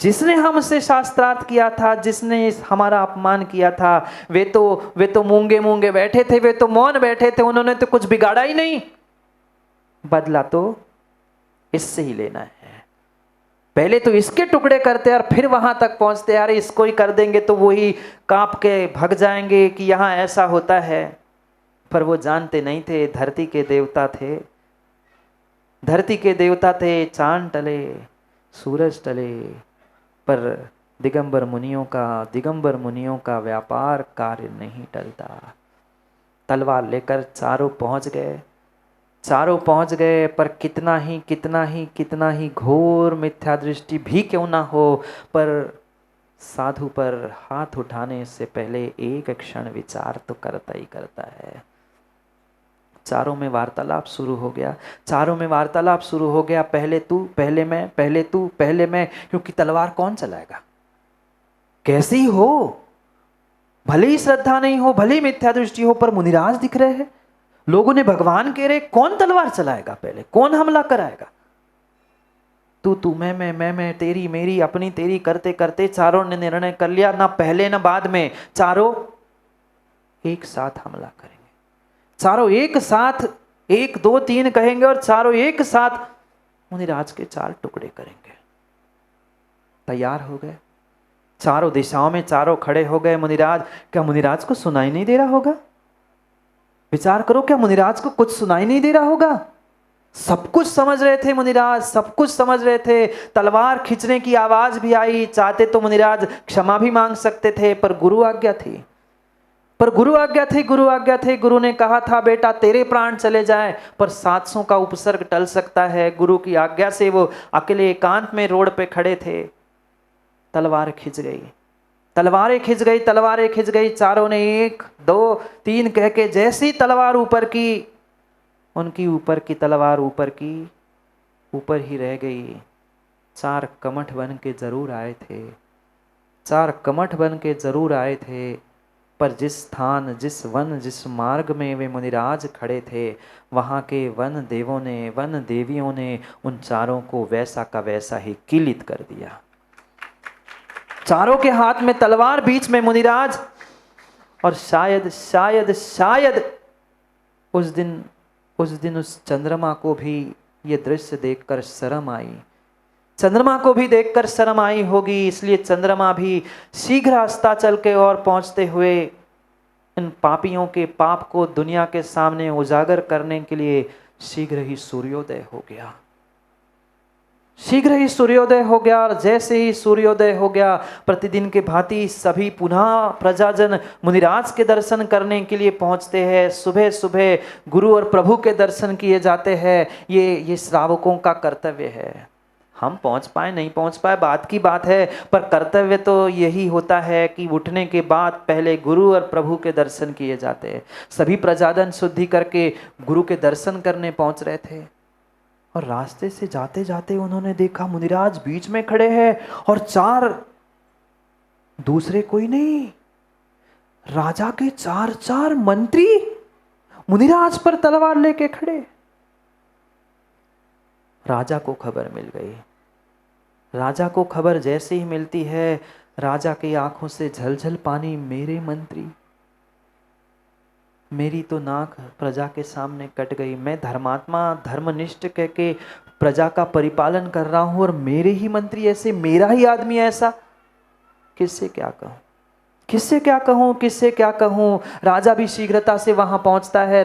जिसने हमसे शास्त्रार्थ किया था, जिसने हमारा अपमान किया था। वे तो मूंगे बैठे थे, वे तो मौन बैठे थे, उन्होंने तो कुछ बिगाड़ा ही नहीं। बदला तो इससे ही लेना है। पहले तो इसके टुकड़े करते और फिर वहां तक पहुंचते, यार इसको ही कर देंगे तो वही कांप के भग जाएंगे कि यहाँ ऐसा होता है। पर वो जानते नहीं थे, धरती के देवता थे, धरती के देवता थे। चांद टले, सूरज टले, पर दिगंबर मुनियों का व्यापार कार्य नहीं टलता। तलवार लेकर चारों पहुंच गए, पर कितना ही घोर मिथ्या दृष्टि भी क्यों ना हो, पर साधु पर हाथ उठाने से पहले एक क्षण विचार तो करता ही करता है। चारों में वार्तालाप शुरू हो गया, पहले तू पहले मैं, क्योंकि तलवार कौन चलाएगा, कैसी हो, भले ही श्रद्धा नहीं हो, भले ही मिथ्या दृष्टि हो, पर मुनिराज दिख रहे हैं, लोगों ने भगवान कह रहे, कौन तलवार चलाएगा पहले, कौन हमला कराएगा। तू मैं तेरी मेरी अपनी तेरी करते करते चारों ने निर्णय कर लिया, ना पहले ना बाद में, चारों एक साथ हमला करेंगे। चारों एक साथ 1 2 3 कहेंगे और चारों एक साथ मुनिराज के 4 टुकड़े करेंगे। तैयार हो गए, चारों दिशाओं में चारों खड़े हो गए। मुनिराज, क्या मुनिराज को सुनाई नहीं दे रहा होगा? विचार करो, क्या मुनिराज को कुछ सुनाई नहीं दे रहा होगा? सब कुछ समझ रहे थे मुनिराज, सब कुछ समझ रहे थे। तलवार खींचने की आवाज भी आई, चाहते तो मुनिराज क्षमा भी मांग सकते थे, पर गुरु आज्ञा थी, गुरु ने कहा था बेटा तेरे प्राण चले जाए पर 700 का उपसर्ग टल सकता है। गुरु की आज्ञा से वो अकेले एकांत में रोड पे खड़े थे। तलवार खिंच गई, तलवारें खिंच गई। चारों ने 1 2 3 कह के जैसी तलवार ऊपर की, उनकी ऊपर की तलवार ऊपर ही रह गई। 4 कमठ बन के जरूर आए थे, पर जिस स्थान, जिस वन, जिस मार्ग में वे मुनिराज खड़े थे, वहां के वन देवियों ने उन चारों को वैसा का वैसा ही कीलित कर दिया। चारों के हाथ में तलवार, बीच में मुनिराज। और शायद उस दिन उस चंद्रमा को भी ये दृश्य देखकर शर्म आई होगी, इसलिए चंद्रमा भी शीघ्र अस्ताचल के ओर पहुंचते हुए इन पापियों के पाप को दुनिया के सामने उजागर करने के लिए शीघ्र ही सूर्योदय हो गया। और जैसे ही सूर्योदय हो गया, प्रतिदिन के भांति सभी पुनः प्रजाजन मुनिराज के दर्शन करने के लिए पहुंचते हैं। सुबह सुबह गुरु और प्रभु के दर्शन किए जाते हैं। ये श्रावकों का कर्तव्य है। हम पहुंच पाए नहीं पहुंच पाए बात की बात है, पर कर्तव्य तो यही होता है कि उठने के बाद पहले गुरु और प्रभु के दर्शन किए जाते हैं। सभी प्रजाजन शुद्धि करके गुरु के दर्शन करने पहुंच रहे थे और रास्ते से जाते जाते उन्होंने देखा मुनिराज बीच में खड़े हैं और 4 दूसरे कोई नहीं, राजा के 4 मंत्री मुनिराज पर तलवार लेके खड़े। राजा को खबर मिल गई। राजा को खबर जैसे ही मिलती है, राजा की आंखों से झलझल पानी। मेरे मंत्री, मेरी तो नाक प्रजा के सामने कट गई। मैं धर्मात्मा धर्मनिष्ठ कह के प्रजा का परिपालन कर रहा हूं और मेरे ही मंत्री ऐसे, मेरा ही आदमी ऐसा। किससे क्या कहूं। राजा भी शीघ्रता से वहां पहुंचता है,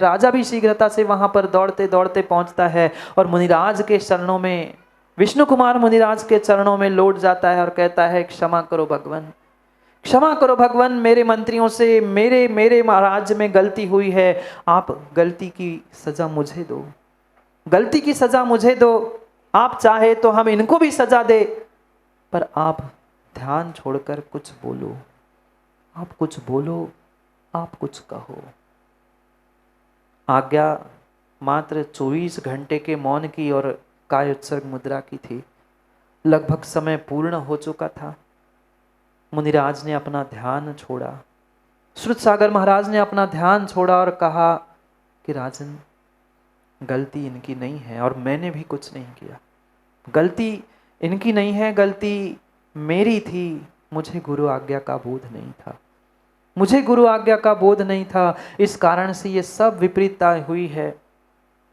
वहां पर दौड़ते दौड़ते पहुंचता है और मुनिराज के चरणों में, विष्णु कुमार मुनिराज के चरणों में लौट जाता है और कहता है क्षमा करो भगवान, मेरे मंत्रियों से मेरे महाराज में गलती हुई है। आप गलती की सजा मुझे दो। आप चाहे तो हम इनको भी सजा दे, पर आप ध्यान छोड़कर कुछ बोलो, आप कुछ कहो। आज्ञा मात्र 24 घंटे के मौन की और काय उत्सर्ग मुद्रा की थी। लगभग समय पूर्ण हो चुका था। मुनिराज ने अपना ध्यान छोड़ा, श्रुतसागर महाराज ने अपना ध्यान छोड़ा और कहा कि राजन, गलती इनकी नहीं है और मैंने भी कुछ नहीं किया। गलती इनकी नहीं है, गलती मेरी थी। मुझे गुरु आज्ञा का बोध नहीं था, इस कारण से ये सब विपरीतता हुई है।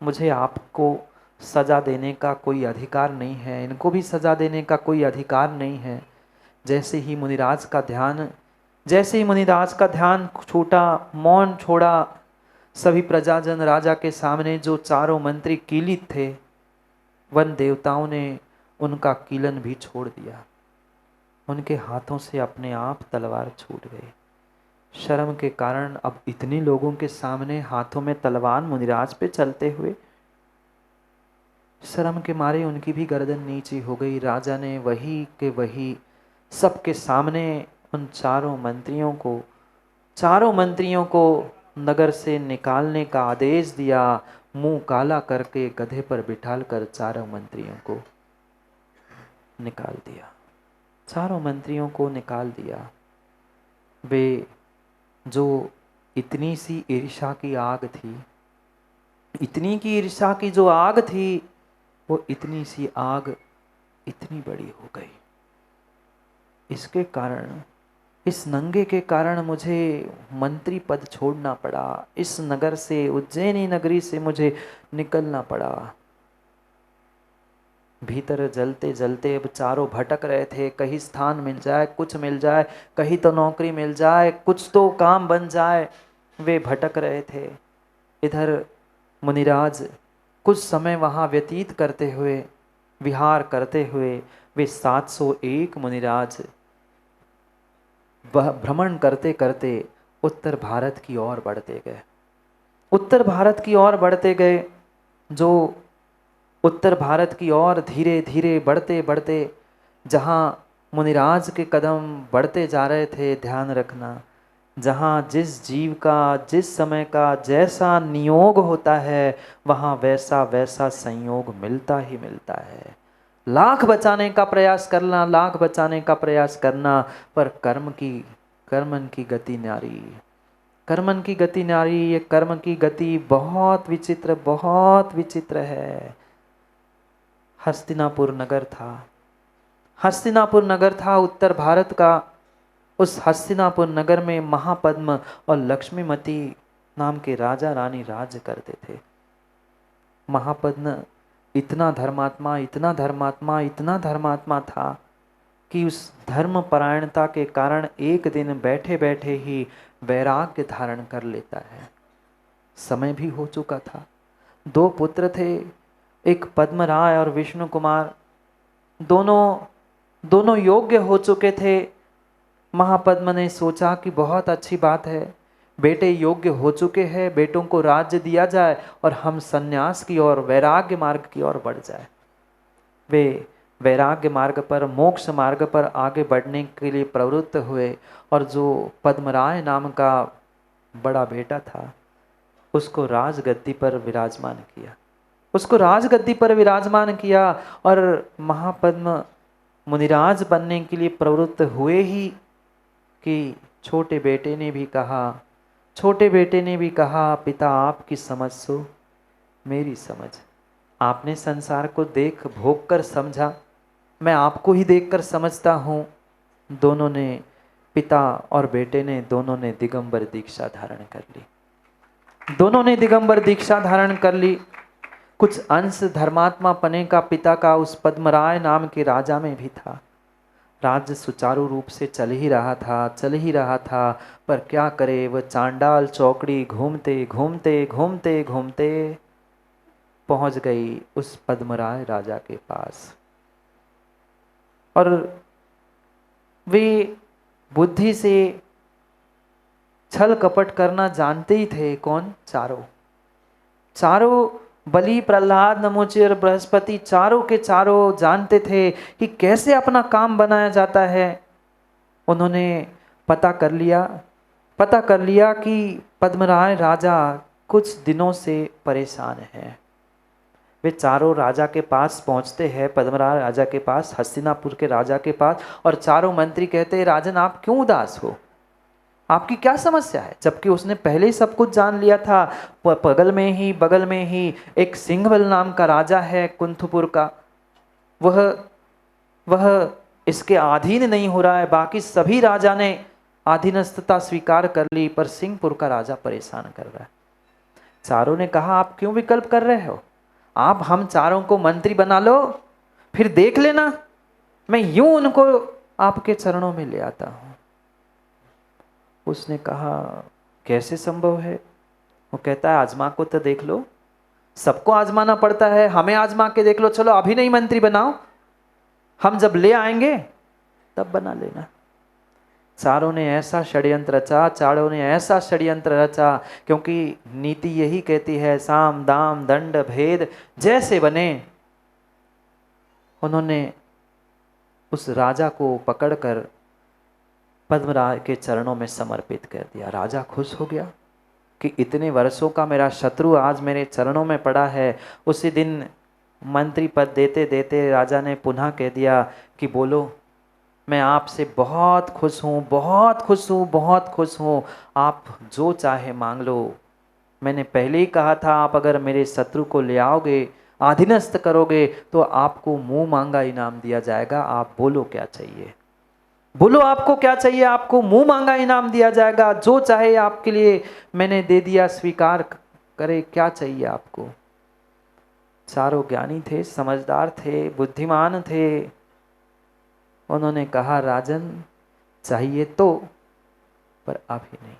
मुझे आपको सजा देने का कोई अधिकार नहीं है, इनको भी सजा देने का कोई अधिकार नहीं है। जैसे ही मुनिराज का ध्यान छूटा, मौन छोड़ा, सभी प्रजाजन राजा के सामने जो चारों मंत्री कीलित थे, वन देवताओं ने उनका कीलन भी छोड़ दिया। उनके हाथों से अपने आप तलवार छूट गई। शर्म के कारण अब इतने लोगों के सामने हाथों में तलवार मुनिराज पे चलते हुए, शर्म के मारे उनकी भी गर्दन नीची हो गई। राजा ने वही के वही सबके सामने उन चारों मंत्रियों को नगर से निकालने का आदेश दिया। मुंह काला करके गधे पर बिठाल कर चारों मंत्रियों को निकाल दिया। चारों मंत्रियों को निकाल दिया। वे जो इतनी सी ईर्ष्या की आग थी, इतनी की ईर्ष्या की जो आग थी, वो इतनी सी आग इतनी बड़ी हो गई। इसके कारण, इस नंगे के कारण मुझे मंत्री पद छोड़ना पड़ा। इस नगर से, उज्जैनी नगरी से मुझे निकलना पड़ा। भीतर जलते जलते अब चारों भटक रहे थे। कहीं स्थान मिल जाए, कुछ मिल जाए, कहीं तो नौकरी मिल जाए, कुछ तो काम बन जाए, वे भटक रहे थे। इधर मुनिराज कुछ समय वहाँ व्यतीत करते हुए, विहार करते हुए, वे 701 मुनिराज भ्रमण करते करते उत्तर भारत की ओर बढ़ते गए। उत्तर भारत की ओर बढ़ते गए। जो उत्तर भारत की ओर धीरे धीरे बढ़ते बढ़ते, जहाँ मुनिराज के कदम बढ़ते जा रहे थे, ध्यान रखना, जहाँ जिस जीव का, जिस समय का जैसा नियोग होता है, वहाँ वैसा वैसा संयोग मिलता ही मिलता है। लाख बचाने का प्रयास करना, लाख बचाने का प्रयास करना, पर कर्मन की गति न्यारी, कर्मन की गति न्यारी। ये कर्म की गति बहुत विचित्र है। हस्तिनापुर नगर था उत्तर भारत का। उस हस्तिनापुर नगर में महापद्म और लक्ष्मीमती नाम के राजा रानी राज्य करते थे। महापद्म इतना धर्मात्मा था कि उस धर्म परायणता के कारण एक दिन बैठे बैठे ही वैराग्य धारण कर लेता है। समय भी हो चुका था। 2 पुत्र थे, एक पद्मराय और विष्णु कुमार। दोनों योग्य हो चुके थे। महापद्म ने सोचा कि बहुत अच्छी बात है, बेटे योग्य हो चुके हैं, बेटों को राज्य दिया जाए और हम संन्यास की ओर, वैराग्य मार्ग की ओर बढ़ जाए। वे वैराग्य मार्ग पर, मोक्ष मार्ग पर आगे बढ़ने के लिए प्रवृत्त हुए। और जो पद्मराय नाम का बड़ा बेटा था, उसको राजगद्दी पर विराजमान किया। और महापद्म मुनिराज बनने के लिए प्रवृत्त हुए ही कि छोटे बेटे ने भी कहा, पिता आपकी समझ सो मेरी समझ। आपने संसार को देख भोग कर समझा, मैं आपको ही देखकर समझता हूँ। दोनों ने, पिता और बेटे ने, दोनों ने दिगंबर दीक्षा धारण कर ली। कुछ अंश धर्मात्मा पने का पिता का उस पद्मराय नाम के राजा में भी था। राज्य सुचारू रूप से चल ही रहा था, पर क्या करे, वह चांडाल चौकड़ी घूमते पहुंच गई उस पद्मराय राजा के पास। और वे बुद्धि से छल कपट करना जानते ही थे। कौन? चारों बलि, प्रहलाद, नमोचिर, बृहस्पति, चारों के चारों जानते थे कि कैसे अपना काम बनाया जाता है। उन्होंने पता कर लिया कि पद्मराय राजा कुछ दिनों से परेशान है। वे चारों राजा के पास पहुंचते हैं, पद्मराय राजा के पास, हस्तिनापुर के राजा के पास, और चारों मंत्री कहते हैं, राजन आप क्यों उदास हो, आपकी क्या समस्या है? जबकि उसने पहले ही सब कुछ जान लिया था। बगल में ही एक सिंहबल नाम का राजा है कुंथपुर का, वह इसके अधीन नहीं हो रहा है। बाकी सभी राजा ने अधीनस्थता स्वीकार कर ली, पर सिंहपुर का राजा परेशान कर रहा है। चारों ने कहा, आप क्यों विकल्प कर रहे हो? आप हम चारों को मंत्री बना लो, फिर देख लेना, मैं यूं उनको आपके चरणों में ले आता हूं। उसने कहा कैसे संभव है? वो कहता है आजमा को तो देख लो, सबको आजमाना पड़ता है, हमें आजमा के देख लो, चलो अभी नहीं मंत्री बनाओ, हम जब ले आएंगे तब बना लेना। चारों ने ऐसा षड्यंत्र रचा, चारों ने ऐसा षड्यंत्र रचा, क्योंकि नीति यही कहती है साम दाम दंड भेद जैसे बने। उन्होंने उस राजा को पकड़कर पद्मराज के चरणों में समर्पित कर दिया। राजा खुश हो गया कि इतने वर्षों का मेरा शत्रु आज मेरे चरणों में पड़ा है। उसी दिन मंत्री पद देते देते राजा ने पुनः कह दिया कि बोलो, मैं आपसे बहुत खुश हूँ, बहुत खुश हूँ, बहुत खुश हूँ, आप जो चाहे मांग लो। मैंने पहले ही कहा था, आप अगर मेरे शत्रु को ले आओगे, अधीनस्थ करोगे, तो आपको मुंह मांगा इनाम दिया जाएगा। आप बोलो क्या चाहिए, बोलो आपको क्या चाहिए, आपको मुंह मांगा इनाम दिया जाएगा। जो चाहे आपके लिए मैंने दे दिया, स्वीकार करे, क्या चाहिए आपको। चारों ज्ञानी थे, समझदार थे, बुद्धिमान थे। उन्होंने कहा राजन चाहिए तो, पर अभी नहीं,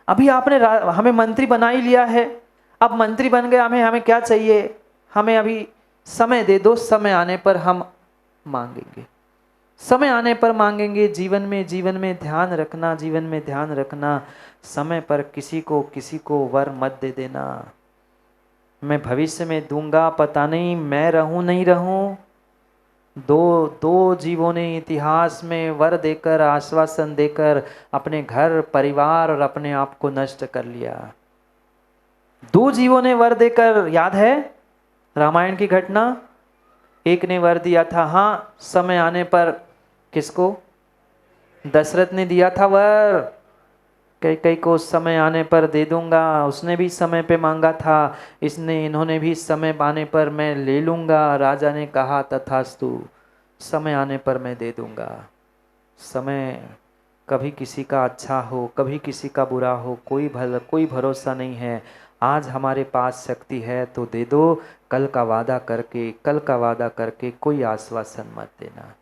अभी आपने हमें मंत्री बना ही लिया है, अब मंत्री बन गए, हमें क्या चाहिए, हमें अभी समय दे दो, समय आने पर हम मांगेंगे, समय आने पर मांगेंगे। जीवन में ध्यान रखना, जीवन में ध्यान रखना, समय पर किसी को वर मत दे देना। मैं भविष्य में दूंगा, पता नहीं मैं रहूं नहीं रहूं। दो जीवों ने इतिहास में वर देकर, आश्वासन देकर अपने घर परिवार और अपने आप को नष्ट कर लिया। दो जीवों ने वर देकर, याद है रामायण की घटना। एक ने वर दिया था, हाँ समय आने पर, किसको? दशरथ ने दिया था वर, कई को समय आने पर दे दूंगा, उसने भी समय पे मांगा था, इन्होंने भी समय आने पर मैं ले लूंगा। राजा ने कहा तथास्तु, समय आने पर मैं दे दूंगा। समय कभी किसी का अच्छा हो, कभी किसी का बुरा हो, कोई भरोसा नहीं है। आज हमारे पास शक्ति है तो दे दो, कल का वादा करके कोई आश्वासन मत देना,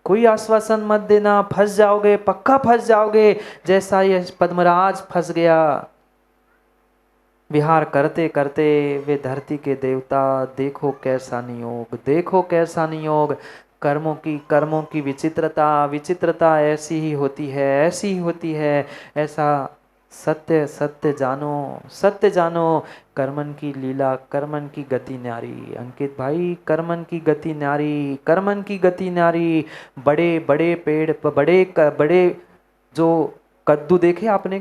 कोई आश्वासन मत देना, फंस जाओगे, पक्का फंस जाओगे, जैसा ये पद्मराज फंस गया। विहार करते करते वे धरती के देवता, देखो कैसा नियोग, देखो कैसा नियोग। कर्मों की विचित्रता ऐसी ही होती है, ऐसी ही होती है। ऐसा सत्य जानो, कर्मन की लीला, कर्मन की गति न्यारी। अंकित भाई, कर्मन की गति न्यारी। बड़े बड़े पेड़, बड़े जो कद्दू देखे आपने,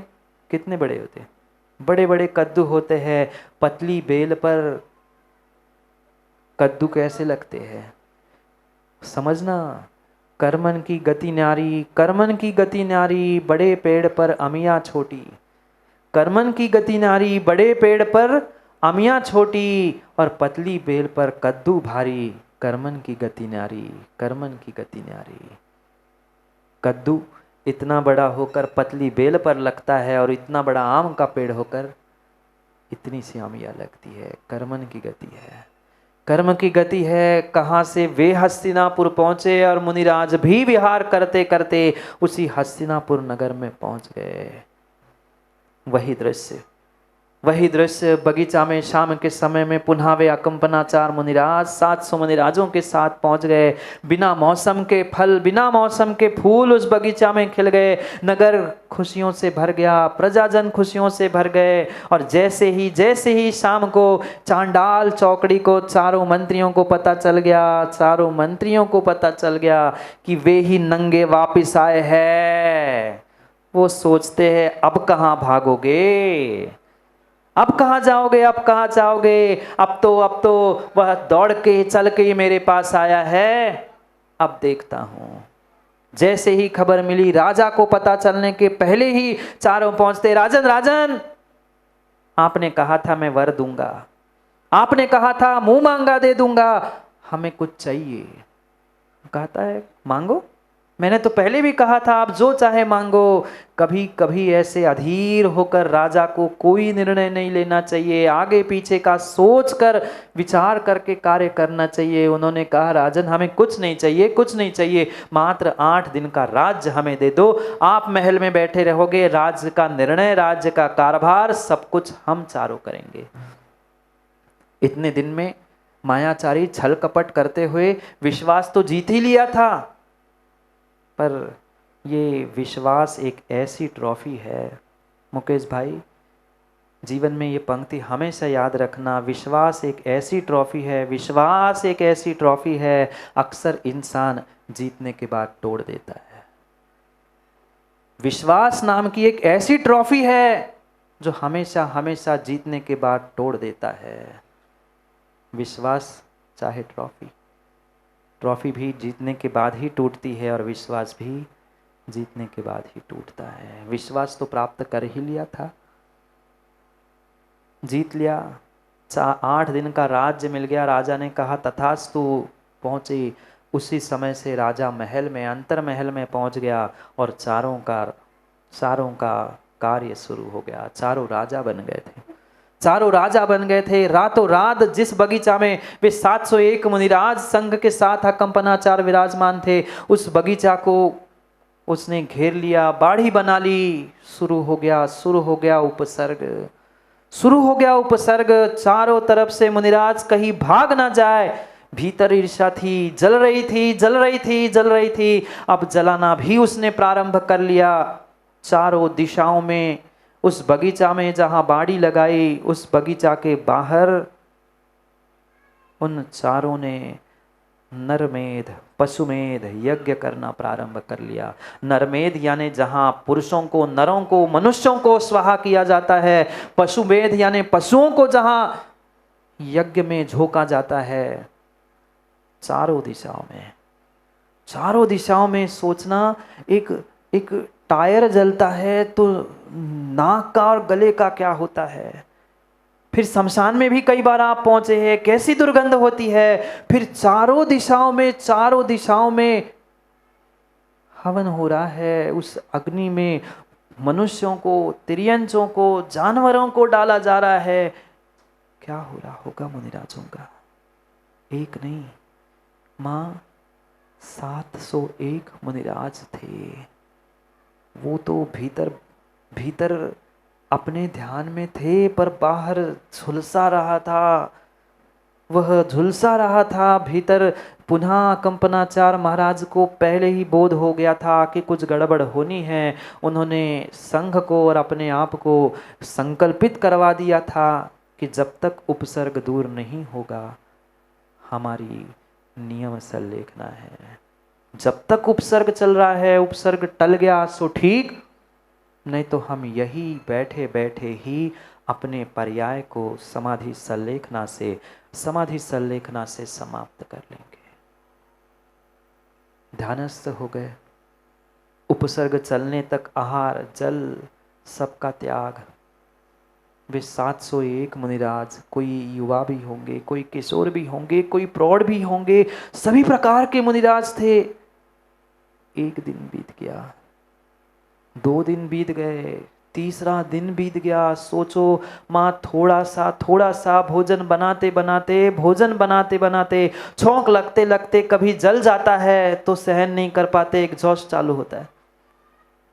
कितने बड़े होते हैं, बड़े बड़े कद्दू होते हैं। पतली बेल पर कद्दू कैसे लगते हैं, समझना। कर्मन की गति न्यारी, बड़े पेड़ पर अमिया छोटी। कर्मन की गति न्यारी, बड़े पेड़ पर अमिया छोटी, और पतली बेल पर कद्दू भारी। कर्मन की गति न्यारी। कद्दू इतना बड़ा होकर पतली बेल पर लगता है, और इतना बड़ा आम का पेड़ होकर इतनी सी अमिया लगती है। कर्म की गति है। कहाँ से वे हस्तिनापुर पहुंचे, और मुनिराज भी विहार करते करते उसी हस्तिनापुर नगर में पहुंच गए। वही दृश्य बगीचा में शाम के समय में पुनः वे अकंपनाचार मुनिराज 700 मुनिराजों के साथ पहुंच गए। बिना मौसम के फल, बिना मौसम के फूल उस बगीचा में खिल गए। नगर खुशियों से भर गया, प्रजाजन खुशियों से भर गए। और जैसे ही शाम को चांडाल चौकड़ी को चारों मंत्रियों को पता चल गया कि वे ही नंगे वापिस आए हैं। वो सोचते हैं अब कहाँ भागोगे, अब कहाँ जाओगे, अब तो वह दौड़ के चल के मेरे पास आया है, अब देखता हूं। जैसे ही खबर मिली, राजा को पता चलने के पहले ही चारों पहुंचते। राजन, आपने कहा था मैं वर दूंगा, आपने कहा था मुंह मांगा दे दूंगा, हमें कुछ चाहिए। कहता है मांगो, मैंने तो पहले भी कहा था आप जो चाहे मांगो। कभी कभी ऐसे अधीर होकर राजा को कोई निर्णय नहीं लेना चाहिए, आगे पीछे का सोच कर विचार करके कार्य करना चाहिए। उन्होंने कहा राजन हमें कुछ नहीं चाहिए, कुछ नहीं चाहिए, मात्र 8 दिन का राज्य हमें दे दो। आप महल में बैठे रहोगे, राज्य का निर्णय, राज्य का कारभार सब कुछ हम चारों करेंगे। इतने दिन में मायाचारी छल कपट करते हुए विश्वास तो जीत ही लिया था, पर ये विश्वास एक ऐसी ट्रॉफी है मुकेश भाई, जीवन में ये पंक्ति हमेशा याद रखना। विश्वास एक ऐसी ट्रॉफी है, विश्वास एक ऐसी ट्रॉफी है, अक्सर इंसान जीतने के बाद तोड़ देता है। विश्वास नाम की एक ऐसी ट्रॉफी है जो हमेशा हमेशा जीतने के बाद तोड़ देता है। विश्वास चाहे ट्रॉफी भी जीतने के बाद ही टूटती है और विश्वास भी जीतने के बाद ही टूटता है। विश्वास तो प्राप्त कर ही लिया था, जीत लिया, 8 दिन का राज्य मिल गया। राजा ने कहा तथास्तु, पहुंची। उसी समय से राजा महल में, अंतर महल में पहुंच गया और चारों का कार्य शुरू हो गया। चारों राजा बन गए थे, चारों राजा बन गए थे। रातों रात जिस बगीचा में वे 701 मुनिराज संघ के साथ अकंपनाचार विराजमान थे, उस बगीचा को उसने घेर लिया, बाड़ी बना ली। शुरू हो गया उपसर्ग, शुरू हो गया उपसर्ग। चारों तरफ से मुनिराज कहीं भाग ना जाए। भीतर ईर्ष्या थी, जल रही थी। अब जलाना भी उसने प्रारंभ कर लिया। चारों दिशाओं में, उस बगीचा में जहां बाड़ी लगाई, उस बगीचा के बाहर उन चारों ने नरमेध पशुमेध यज्ञ करना प्रारंभ कर लिया। नरमेध यानी जहां पुरुषों को, नरों को, मनुष्यों को स्वाहा किया जाता है। पशुमेध यानी पशुओं को जहां यज्ञ में झोंका जाता है। चारों दिशाओं में सोचना, एक टायर जलता है तो नाक का और गले का क्या होता है। फिर शमशान में भी कई बार आप पहुंचे हैं, कैसी दुर्गंध होती है। फिर चारों दिशाओं में हवन हो रहा है। उस अग्नि में मनुष्यों को, तिर्यंचों को, जानवरों को डाला जा रहा है। क्या हो रहा होगा मुनिराजों का? एक नहीं मां 701 मुनिराज थे। वो तो भीतर अपने ध्यान में थे, पर बाहर झुलसा रहा था। भीतर पुनः कंपनाचार महाराज को पहले ही बोध हो गया था कि कुछ गड़बड़ होनी है। उन्होंने संघ को और अपने आप को संकल्पित करवा दिया था कि जब तक उपसर्ग दूर नहीं होगा हमारी नियम संलेखना है। जब तक उपसर्ग चल रहा है, उपसर्ग टल गया सो ठीक, नहीं तो हम यही बैठे बैठे ही अपने पर्याय को समाधि संलेखना से समाप्त कर लेंगे। ध्यानस्थ हो गए। उपसर्ग चलने तक आहार जल सबका त्याग। वे 701 मुनिराज, कोई युवा भी होंगे, कोई किशोर भी होंगे, कोई प्रौढ़ भी होंगे, सभी प्रकार के मुनिराज थे। 1 दिन बीत गया, 2 दिन बीत गए, तीसरा दिन बीत गया। सोचो माँ थोड़ा सा भोजन बनाते बनाते छौंक लगते कभी जल जाता है तो सहन नहीं कर पाते, एग्जॉस्ट चालू होता है।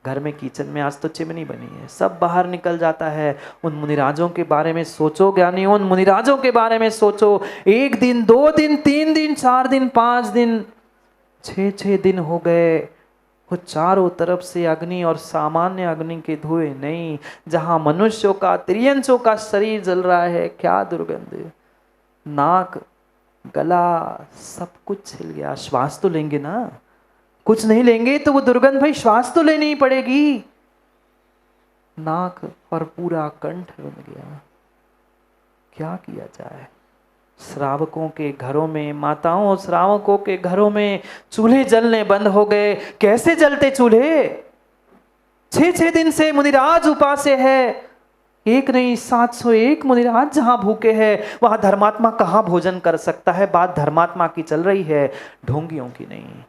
घर में किचन में आज तो चिमनी बनी है, सब बाहर निकल जाता है। उन मुनिराजों के बारे में सोचो ज्ञानी, उन मुनिराजों के बारे में सोचो। 1 दिन, 2 दिन, 3 दिन, 4 दिन, 5 दिन, 6 दिन हो गए। वो चारों तरफ से अग्नि, और सामान्य अग्नि के धुएं नहीं, जहां मनुष्यों का, त्रियंशों का शरीर जल रहा है। क्या दुर्गंध! नाक, गला सब कुछ छिल गया। श्वास तो लेंगे ना, कुछ नहीं लेंगे तो वो दुर्गंध भाई श्वास तो लेनी ही पड़ेगी। नाक और पूरा कंठ बन गया। क्या किया जाए? श्रावकों के घरों में, माताओं श्रावकों के घरों में चूल्हे जलने बंद हो गए। कैसे जलते चूल्हे? 6 दिन से मुनिराज उपासे है। एक नहीं 701 मुनिराज जहां भूखे हैं, वहां धर्मात्मा कहां भोजन कर सकता है? बात धर्मात्मा की चल रही है, ढोंगियों की नहीं।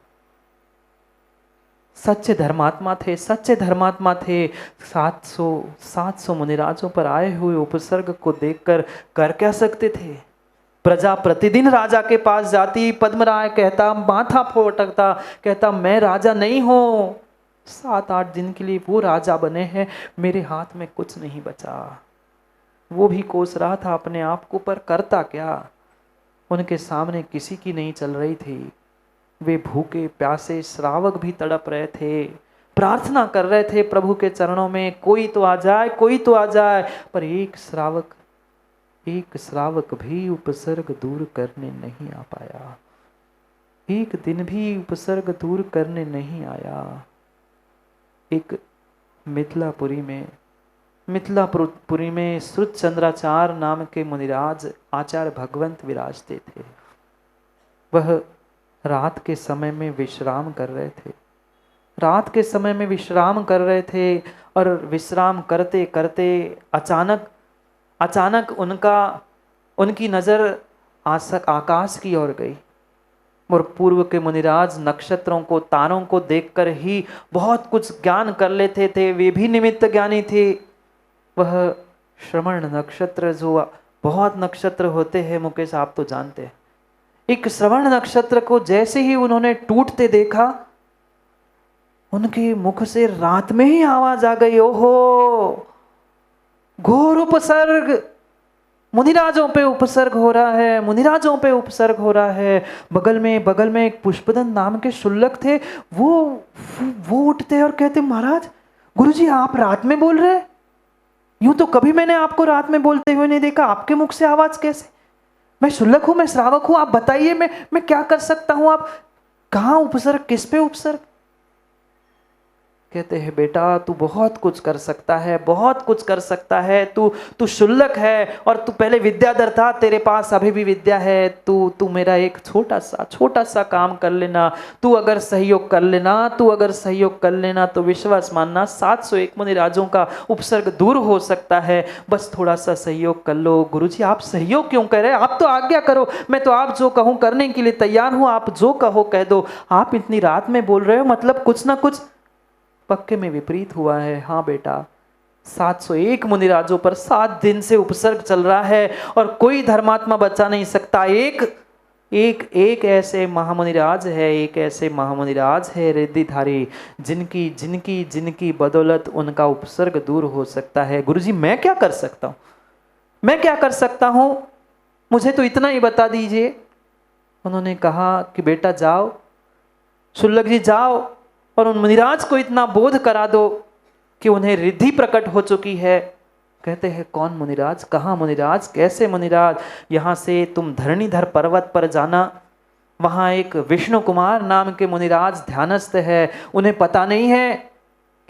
सच्चे धर्मात्मा थे, सच्चे धर्मात्मा थे। 700 मुनिराजों पर आए हुए उपसर्ग को देखकर कर क्या सकते थे? प्रजा प्रतिदिन राजा के पास जाती, पद्मराय कहता, माथा फोटकता, कहता मैं राजा नहीं हूं। 7-8 दिन के लिए वो राजा बने हैं, मेरे हाथ में कुछ नहीं बचा। वो भी कोस रहा था अपने आप को, पर करता क्या? उनके सामने किसी की नहीं चल रही थी। वे भूखे प्यासे श्रावक भी तड़प रहे थे, प्रार्थना कर रहे थे प्रभु के चरणों में, कोई तो आ जाए, कोई तो आ जाए। पर एक श्रावक भी उपसर्ग दूर करने नहीं आ पाया। एक दिन भी उपसर्ग दूर करने नहीं आया। एक मिथिलापुरी में श्रुतचंद्राचार्य नाम के मुनिराज आचार्य भगवंत विराजते थे। वह रात के समय में विश्राम कर रहे थे। और विश्राम करते करते अचानक उनकी नज़र आकाश की ओर गई। और पूर्व के मुनिराज नक्षत्रों को, तारों को देखकर ही बहुत कुछ ज्ञान कर लेते थे, वे भी निमित्त ज्ञानी थे। वह श्रवण नक्षत्र, जो बहुत नक्षत्र होते हैं मुकेश आप तो जानते हैं, एक श्रवण नक्षत्र को जैसे ही उन्होंने टूटते देखा, उनके मुख से रात में ही आवाज आ गई, ओहो घोर उपसर्ग, मुनिराजों पे उपसर्ग हो रहा है। बगल में एक पुष्पदन नाम के शुल्लक थे, वो उठते और कहते, महाराज, गुरुजी आप रात में बोल रहे? यूं तो कभी मैंने आपको रात में बोलते हुए नहीं देखा, आपके मुख से आवाज कैसे? मैं शुल्लक हूं, मैं श्रावक हूं, आप बताइए मैं क्या कर सकता हूं? आप कहां उपसर्ग, किस पे उपसर्ग? कहते हैं, बेटा तू बहुत कुछ कर सकता है, तू शुल्लक है और तू पहले विद्याधर था, तेरे पास अभी भी विद्या है। तू मेरा एक छोटा सा काम कर लेना, तू अगर सहयोग कर लेना तो विश्वास मानना 701 मुनिराजों का उपसर्ग दूर हो सकता है। बस थोड़ा सा सहयोग कर लो। गुरुजी आप सहयोग क्यों कर रहे हैं? आप तो आज्ञा करो, मैं तो आप जो कहूं करने के लिए तैयार हूं, आप जो कहो कह दो। आप इतनी रात में बोल रहे हो, मतलब कुछ ना कुछ पक्के में विपरीत हुआ है। हाँ बेटा, 701 मुनिराजों पर 7 दिन से उपसर्ग चल रहा है और कोई धर्मात्मा बचा नहीं सकता। एक ऐसे महामुनिराज है रिद्धिधारी, जिनकी बदौलत उनका उपसर्ग दूर हो सकता है। गुरुजी मैं क्या कर सकता हूं? मुझे तो इतना ही बता दीजिए। उन्होंने कहा कि बेटा जाओ, शुल्लक जी जाओ और उन मुनिराज को इतना बोध करा दो कि उन्हें रिद्धि प्रकट हो चुकी है। कहते हैं, कौन मुनिराज, कहाँ मुनिराज, कैसे मुनिराज? यहाँ से तुम धरणीधर पर्वत पर जाना, वहाँ एक विष्णु कुमार नाम के मुनिराज ध्यानस्थ है। उन्हें पता नहीं है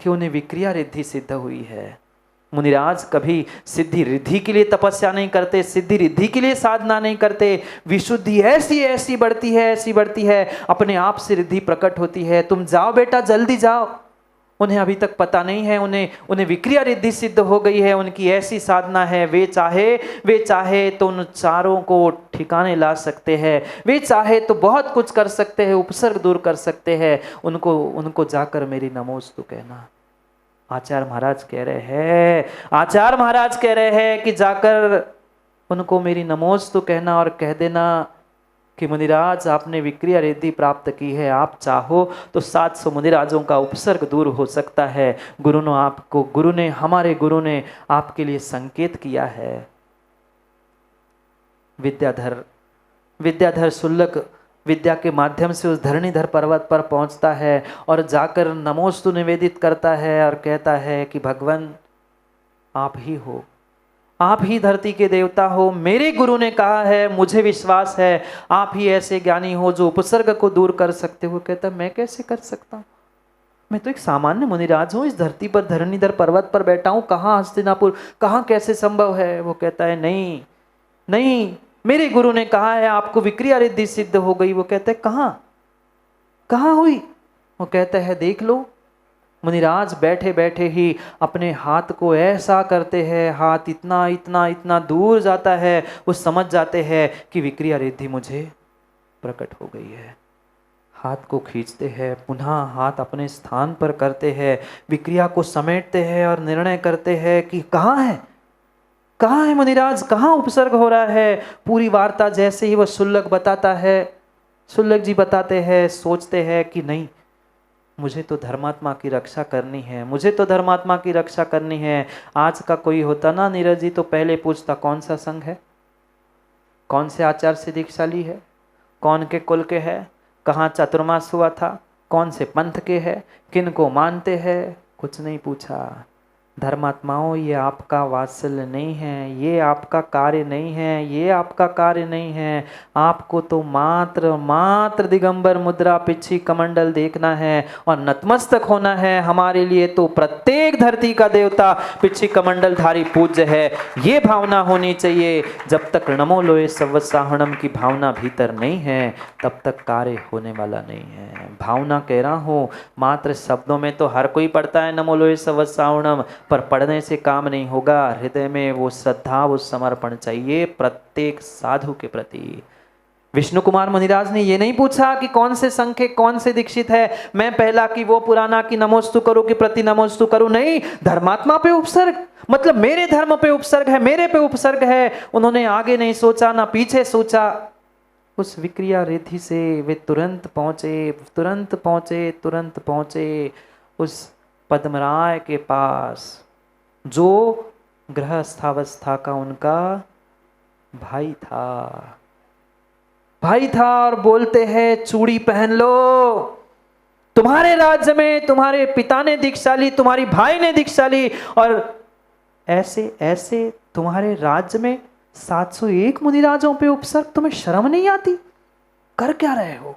कि उन्हें विक्रिया रिद्धि सिद्ध हुई है। मुनिराज कभी सिद्धि रिद्धि के लिए तपस्या नहीं करते, सिद्धि रिद्धि के लिए साधना नहीं करते। विशुद्धि ऐसी बढ़ती है, अपने आप से रिद्धि प्रकट होती है। तुम जाओ बेटा, जल्दी जाओ। उन्हें अभी तक पता नहीं है, उन्हें विक्रिया रिद्धि सिद्ध हो गई है, उनकी ऐसी साधना है। वे चाहे तो उन चारों को ठिकाने ला सकते हैं, वे चाहे तो बहुत कुछ कर सकते हैं, उपसर्ग दूर कर सकते हैं। उनको जाकर मेरी नमोस्तु कहना। आचार्य महाराज कह रहे हैं कि जाकर उनको मेरी नमोस्तु कहना और कह देना कि मुनिराज आपने विक्रिया रिद्धि प्राप्त की है, आप चाहो तो 700 मुनिराजों का उपसर्ग दूर हो सकता है। हमारे गुरु ने आपके लिए संकेत किया है। विद्याधर शुल्लक विद्या के माध्यम से उस धरणीधर पर्वत पर पहुंचता है और जाकर नमोस्तु निवेदित करता है और कहता है कि भगवान आप ही हो, आप ही धरती के देवता हो। मेरे गुरु ने कहा है, मुझे विश्वास है आप ही ऐसे ज्ञानी हो जो उपसर्ग को दूर कर सकते हो। कहता मैं कैसे कर सकता हूँ? मैं तो एक सामान्य मुनिराज हूँ, इस धरती पर धरणीधर पर्वत पर बैठा हूँ, कहाँ हस्तिनापुर, कहाँ कैसे संभव है? वो कहता है नहीं, मेरे गुरु ने कहा है आपको विक्रिया रिद्धि सिद्ध हो गई। वो कहते हैं कहाँ हुई? वो कहता है देख लो। मुनिराज बैठे बैठे ही अपने हाथ को ऐसा करते हैं, हाथ इतना दूर जाता है, वो समझ जाते हैं कि विक्रिया रिद्धि मुझे प्रकट हो गई है। हाथ को खींचते हैं, पुनः हाथ अपने स्थान पर करते हैं, विक्रिया को समेटते हैं और निर्णय करते हैं कि कहाँ है, कहाँ है मुनिराज, कहाँ उपसर्ग हो रहा है। पूरी वार्ता जैसे ही वह शुल्लक बताता है, शुल्लक जी बताते हैं, सोचते हैं कि नहीं, मुझे तो धर्मात्मा की रक्षा करनी है, मुझे तो धर्मात्मा की रक्षा करनी है। आज का कोई होता ना नीरज जी, तो पहले पूछता कौन सा संघ है, कौन से आचार से दीक्षा ली है, कौन के कुल के है, कहाँ चातुर्मास हुआ था, कौन से पंथ के है, किन को मानते हैं, कुछ नहीं पूछा। धर्मात्माओं, ये आपका वात्सल्य नहीं है, ये आपका कार्य नहीं है, ये आपका कार्य नहीं है। आपको तो मात्र मात्र दिगंबर मुद्रा पिछी कमंडल देखना है और नतमस्तक होना है। हमारे लिए तो प्रत्येक धरती का देवता पिछी कमंडल धारी पूज्य है, ये भावना होनी चाहिए। जब तक नमो लोए सवत्साहणम की भावना भीतर नहीं है, तब तक कार्य होने वाला नहीं है। भावना कह रहा हूँ, मात्र शब्दों में तो हर कोई पढ़ता है नमो लोए सवत्साहणम, पर पढ़ने से काम नहीं होगा। हृदय में वो श्रद्धा, वो समर्पण चाहिए प्रत्येक साधु के प्रति। विष्णु कुमार मुनिराज ने ये नहीं पूछा कि कौन से संघ के कौन से दीक्षित है, मैं पहला कि वो पुराना कि नमोस्तु करूं कि प्रति नमोस्तु करूं, नहीं, धर्मात्मा पे उपसर्ग, मतलब मेरे धर्म पे उपसर्ग है, मेरे पे उपसर्ग है। उन्होंने आगे नहीं सोचा ना पीछे सोचा। उस विक्रिया रिद्धि से वे तुरंत पहुंचे, तुरंत पहुंचे, तुरंत पहुंचे उस पद्मराय के पास, जो गृहस्थावस्था का उनका भाई था, भाई था। और बोलते हैं चूड़ी पहन लो, तुम्हारे राज्य में तुम्हारे पिता ने दीक्षा ली, तुम्हारी भाई ने दीक्षा ली, और ऐसे ऐसे तुम्हारे राज्य में 701 मुनिराजों पे उपसर्ग, तुम्हें शर्म नहीं आती, कर क्या रहे हो,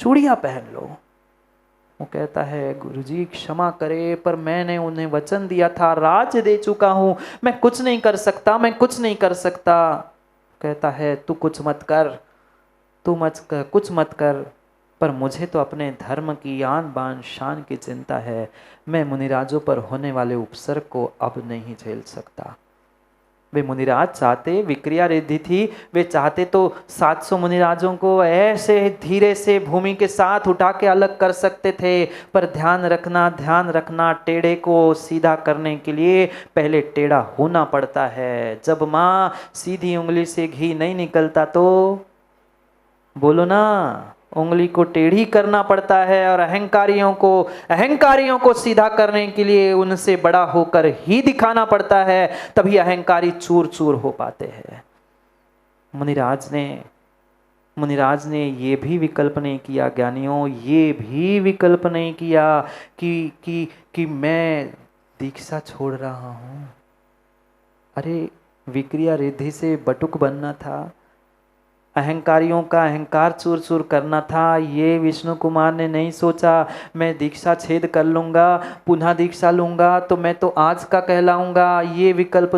चूड़ियां पहन लो। वो कहता है गुरुजी क्षमा करे, पर मैंने उन्हें वचन दिया था, राज्य दे चुका हूं, मैं कुछ नहीं कर सकता, मैं कुछ नहीं कर सकता। कहता है तू कुछ मत कर, तू कुछ मत कर, पर मुझे तो अपने धर्म की आन बान शान की चिंता है। मैं मुनिराजों पर होने वाले उपसर्ग को अब नहीं झेल सकता। वे मुनिराज चाहते, विक्रिया रिद्धि थी, वे चाहते तो 700 मुनिराजों को ऐसे धीरे से भूमि के साथ उठा के अलग कर सकते थे, पर ध्यान रखना, टेढ़े को सीधा करने के लिए पहले टेढ़ा होना पड़ता है। जब माँ सीधी उंगली से घी नहीं निकलता तो बोलो ना, उंगली को टेढ़ी करना पड़ता है। और अहंकारियों को सीधा करने के लिए उनसे बड़ा होकर ही दिखाना पड़ता है, तभी अहंकारी चूर चूर हो पाते हैं। मुनिराज ने ये भी विकल्प नहीं किया ज्ञानियों, ये भी विकल्प नहीं किया कि मैं दीक्षा छोड़ रहा हूं। अरे विक्रिया रिद्धि से बटुक बनना था, अहंकारियों का अहंकार चूर चूर करना था। ये विष्णु कुमार ने नहीं सोचा मैं दीक्षा छेद कर लूँगा, पुनः दीक्षा लूँगा तो मैं तो आज का कहलाऊँगा। ये विकल्प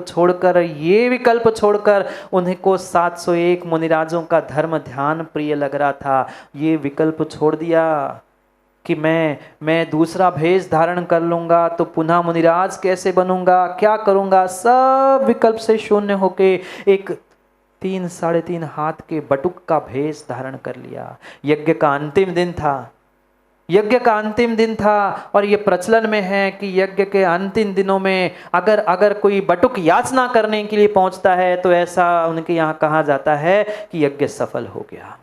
छोड़कर उन्हें को 701 मुनिराजों का धर्म ध्यान प्रिय लग रहा था। ये विकल्प छोड़ दिया कि मैं दूसरा भेष धारण कर लूँगा तो पुनः मुनिराज कैसे बनूँगा, क्या करूँगा। सब विकल्प से शून्य होके एक 3-3.5 हाथ के बटुक का भेष धारण कर लिया। यज्ञ का अंतिम दिन था और ये प्रचलन में है कि यज्ञ के अंतिम दिनों में अगर कोई बटुक याचना करने के लिए पहुंचता है तो ऐसा उनके यहाँ कहा जाता है कि यज्ञ सफल हो गया।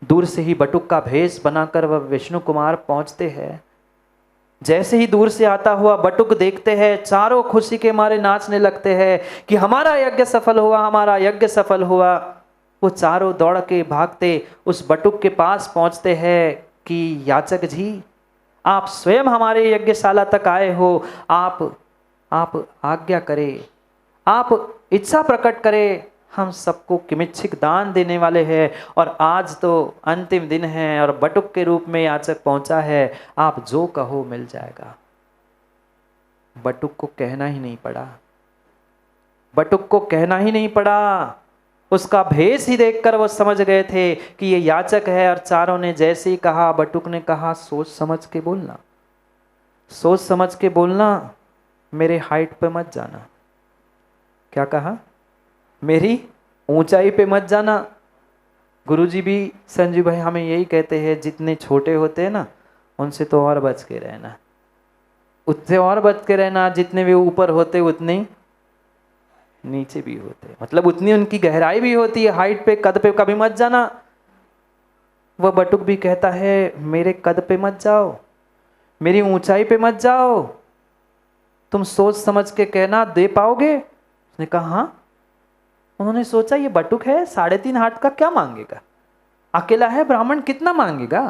दूर से ही बटुक का भेष बनाकर वह विष्णु कुमार पहुंचते हैं। जैसे ही दूर से आता हुआ बटुक देखते हैं, चारों खुशी के मारे नाचने लगते हैं कि हमारा यज्ञ सफल हुआ। वो चारों दौड़ के भागते उस बटुक के पास पहुंचते हैं कि याचक जी, आप स्वयं हमारे यज्ञशाला तक आए हो, आप आज्ञा करें, आप इच्छा प्रकट करें, हम सबको किमिच्छिक दान देने वाले हैं और आज तो अंतिम दिन है और बटुक के रूप में याचक पहुंचा है, आप जो कहो मिल जाएगा। बटुक को कहना ही नहीं पड़ा, उसका भेष ही देखकर वो समझ गए थे कि ये याचक है। और चारों ने जैसे ही कहा, बटुक ने कहा सोच समझ के बोलना, मेरे हाइट पे मत जाना। क्या कहा? मेरी ऊंचाई पे मत जाना। गुरुजी भी संजीव भाई हमें यही कहते हैं, जितने छोटे होते हैं ना उनसे तो और बच के रहना, उससे और बच के रहना। जितने भी ऊपर होते उतने नीचे भी होते, मतलब उतनी उनकी गहराई भी होती है। हाइट पे, कद पे कभी मत जाना। वह बटुक भी कहता है मेरे कद पे मत जाओ, मेरी ऊंचाई पे मत जाओ, तुम सोच समझ के कहना दे पाओगे। उसने कहा हाँ। उन्होंने सोचा ये बटुक है, 3.5 हाथ का क्या मांगेगा, अकेला है ब्राह्मण, कितना मांगेगा,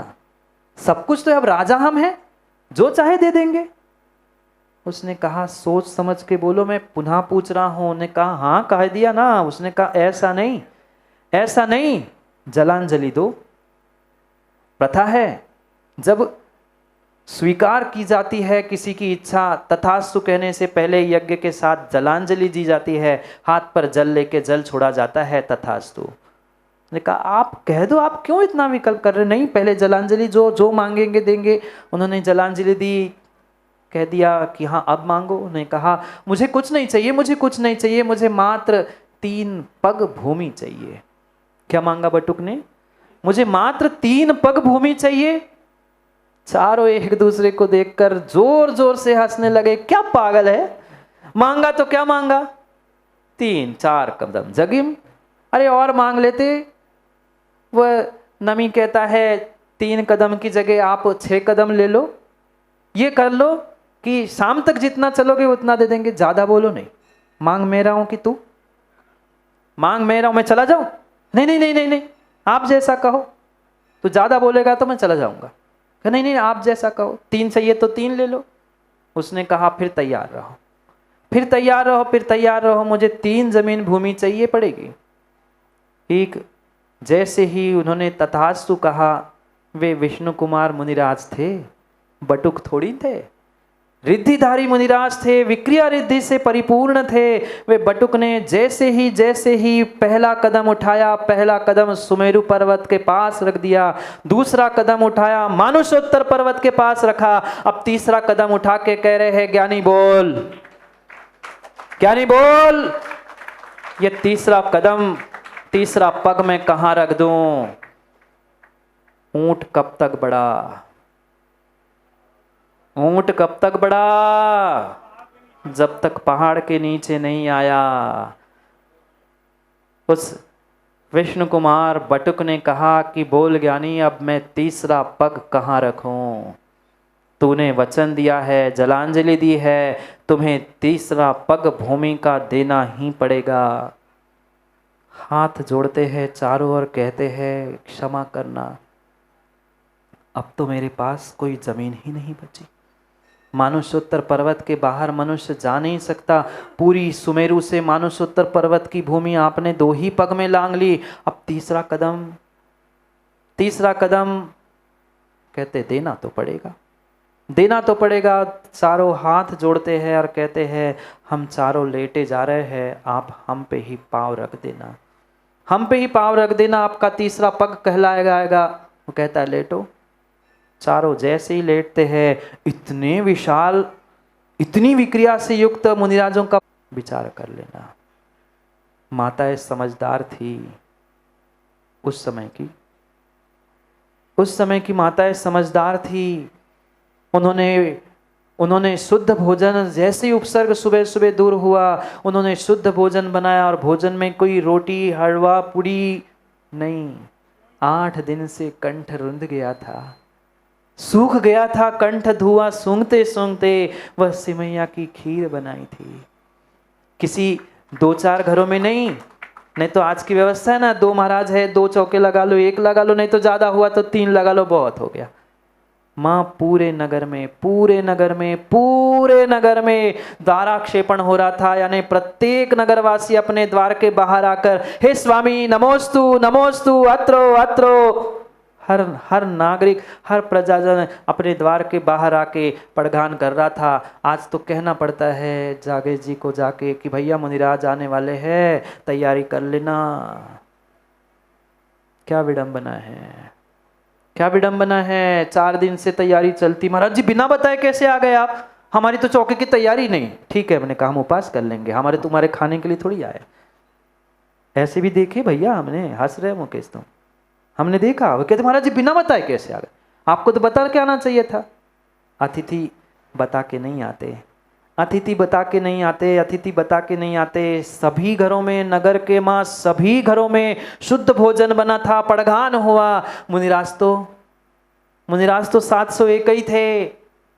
सब कुछ तो अब राजा हम हैं, जो चाहे दे देंगे। उसने कहा सोच समझ के बोलो, मैं पुनः पूछ रहा हूं। उन्होंने कहा हाँ कह दिया ना। उसने कहा ऐसा नहीं, ऐसा नहीं, जलांजलि दो। प्रथा है जब स्वीकार की जाती है किसी की इच्छा, तथास्तु कहने से पहले यज्ञ के साथ जलांजलि दी जाती है, हाथ पर जल लेके जल छोड़ा जाता है, तथास्तु। ने कहा आप कह दो, आप क्यों इतना विकल्प कर रहे? नहीं, पहले जलांजलि जो जो मांगेंगे देंगे। उन्होंने जलांजलि दी, कह दिया कि हाँ अब मांगो। उन्होंने कहा मुझे कुछ नहीं चाहिए, मुझे कुछ नहीं चाहिए, मुझे मात्र 3 पग भूमि चाहिए। क्या मांगा बटुक ने? मुझे मात्र 3 पग भूमि चाहिए। चारों एक दूसरे को देखकर जोर जोर से हंसने लगे। क्या पागल है, मांगा तो क्या मांगा, 3-4 कदम जगीम, अरे और मांग लेते। वह नमी कहता है 3 कदम की जगह आप 6 कदम ले लो, ये कर लो कि शाम तक जितना चलोगे उतना दे देंगे, ज्यादा बोलो नहीं। मांग मैं रहा हूं कि तू मांग मैं रहा हूं, मैं चला जाऊं? नहीं नहीं नहीं नहीं नहीं, आप जैसा कहो। तू ज्यादा बोलेगा तो मैं चला जाऊंगा। नहीं नहीं आप जैसा कहो, 3 चाहिए तो 3 ले लो। उसने कहा फिर तैयार रहो, फिर तैयार रहो, फिर तैयार रहो, मुझे 3 जमीन भूमि चाहिए पड़ेगी। एक जैसे ही उन्होंने तथास्तु कहा, वे विष्णु कुमार मुनिराज थे, बटुक थोड़ी थे। रिद्धिधारी मुनिराज थे, विक्रिया रिद्धि से परिपूर्ण थे। वे बटुक ने जैसे ही पहला कदम उठाया, पहला कदम सुमेरु पर्वत के पास रख दिया, दूसरा कदम उठाया मानुषोत्तर पर्वत के पास रखा, अब तीसरा कदम उठा के कह रहे हैं ज्ञानी बोल, ज्ञानी बोल, ये तीसरा कदम, तीसरा पग मैं कहां रख दूं? ऊंट कब तक बढ़ा, ऊंट कब तक बढ़ा? जब तक पहाड़ के नीचे नहीं आया। उस विष्णु कुमार बटुक ने कहा कि बोल ज्ञानी, अब मैं तीसरा पग कहां रखूं? तूने वचन दिया है, जलांजलि दी है, तुम्हें तीसरा पग भूमि का देना ही पड़ेगा। हाथ जोड़ते हैं चारों ओर, कहते हैं क्षमा करना, अब तो मेरे पास कोई जमीन ही नहीं बची। मानुषोत्तर पर्वत के बाहर मनुष्य जा नहीं सकता। पूरी सुमेरु से मानुषोत्तर पर्वत की भूमि आपने 2 ही पग में लांग ली, अब तीसरा कदम, तीसरा कदम। कहते देना तो पड़ेगा, देना तो पड़ेगा। चारों हाथ जोड़ते हैं और कहते हैं हम चारों लेटे जा रहे हैं, आप हम पे ही पाँव रख देना, हम पे ही पाँव रख देना, आपका तीसरा पग कहलाएगा। वो कहता है लेटो। चारों जैसे ही लेटते हैं, इतने विशाल, इतनी विक्रिया से युक्त मुनिराजों का विचार कर लेना। माताएं समझदार थी उस समय की, उस समय की माताएं समझदार थी। उन्होंने शुद्ध भोजन, जैसे ही उपसर्ग सुबह सुबह दूर हुआ, उन्होंने शुद्ध भोजन बनाया। और भोजन में कोई रोटी हलवा पूड़ी नहीं। 8 दिन से कंठ रुंध गया था, सूख गया था कंठ, धुआं सूंघते सूंघते। वह सिमैया की खीर बनाई थी। किसी 2-4 घरों में नहीं तो आज की व्यवस्था है ना, 2 महाराज है, 2 चौके लगा लो, 1 लगा लो, नहीं तो ज्यादा हुआ तो 3 लगा लो, बहुत हो गया। माँ पूरे नगर में, पूरे नगर में, पूरे नगर में द्वाराक्षेपण हो रहा था। यानी प्रत्येक नगरवासी अपने द्वार के बाहर आकर हे स्वामी नमोस्तु नमोस्तु, अत्रो अत्रो। हर नागरिक, हर प्रजाजन अपने द्वार के बाहर आके पड़गान कर रहा था। आज तो कहना पड़ता है जागे जी को जाके कि भैया मुनिराज आने वाले हैं, तैयारी कर लेना। क्या विडंबना है, क्या विडंबना है। 4 दिन से तैयारी चलती। महाराज जी बिना बताए कैसे आ गए आप? हमारी तो चौके की तैयारी नहीं। ठीक है, मैंने कहा हम उपास कर लेंगे, हमारे तुम्हारे खाने के लिए थोड़ी आए। ऐसे भी देखे भैया हमने, हंस रहे मुकेश तुम। हमने देखा, वो कहते महाराज जी बिना बताए कैसे आ गए, आपको तो बता के आना चाहिए था। अतिथि बता के नहीं आते, अतिथि बता के नहीं आते, अतिथि बता के नहीं आते। सभी घरों में, नगर के माँ सभी घरों में शुद्ध भोजन बना था, पड़घान हुआ। मुनिराज तो 701 ही थे।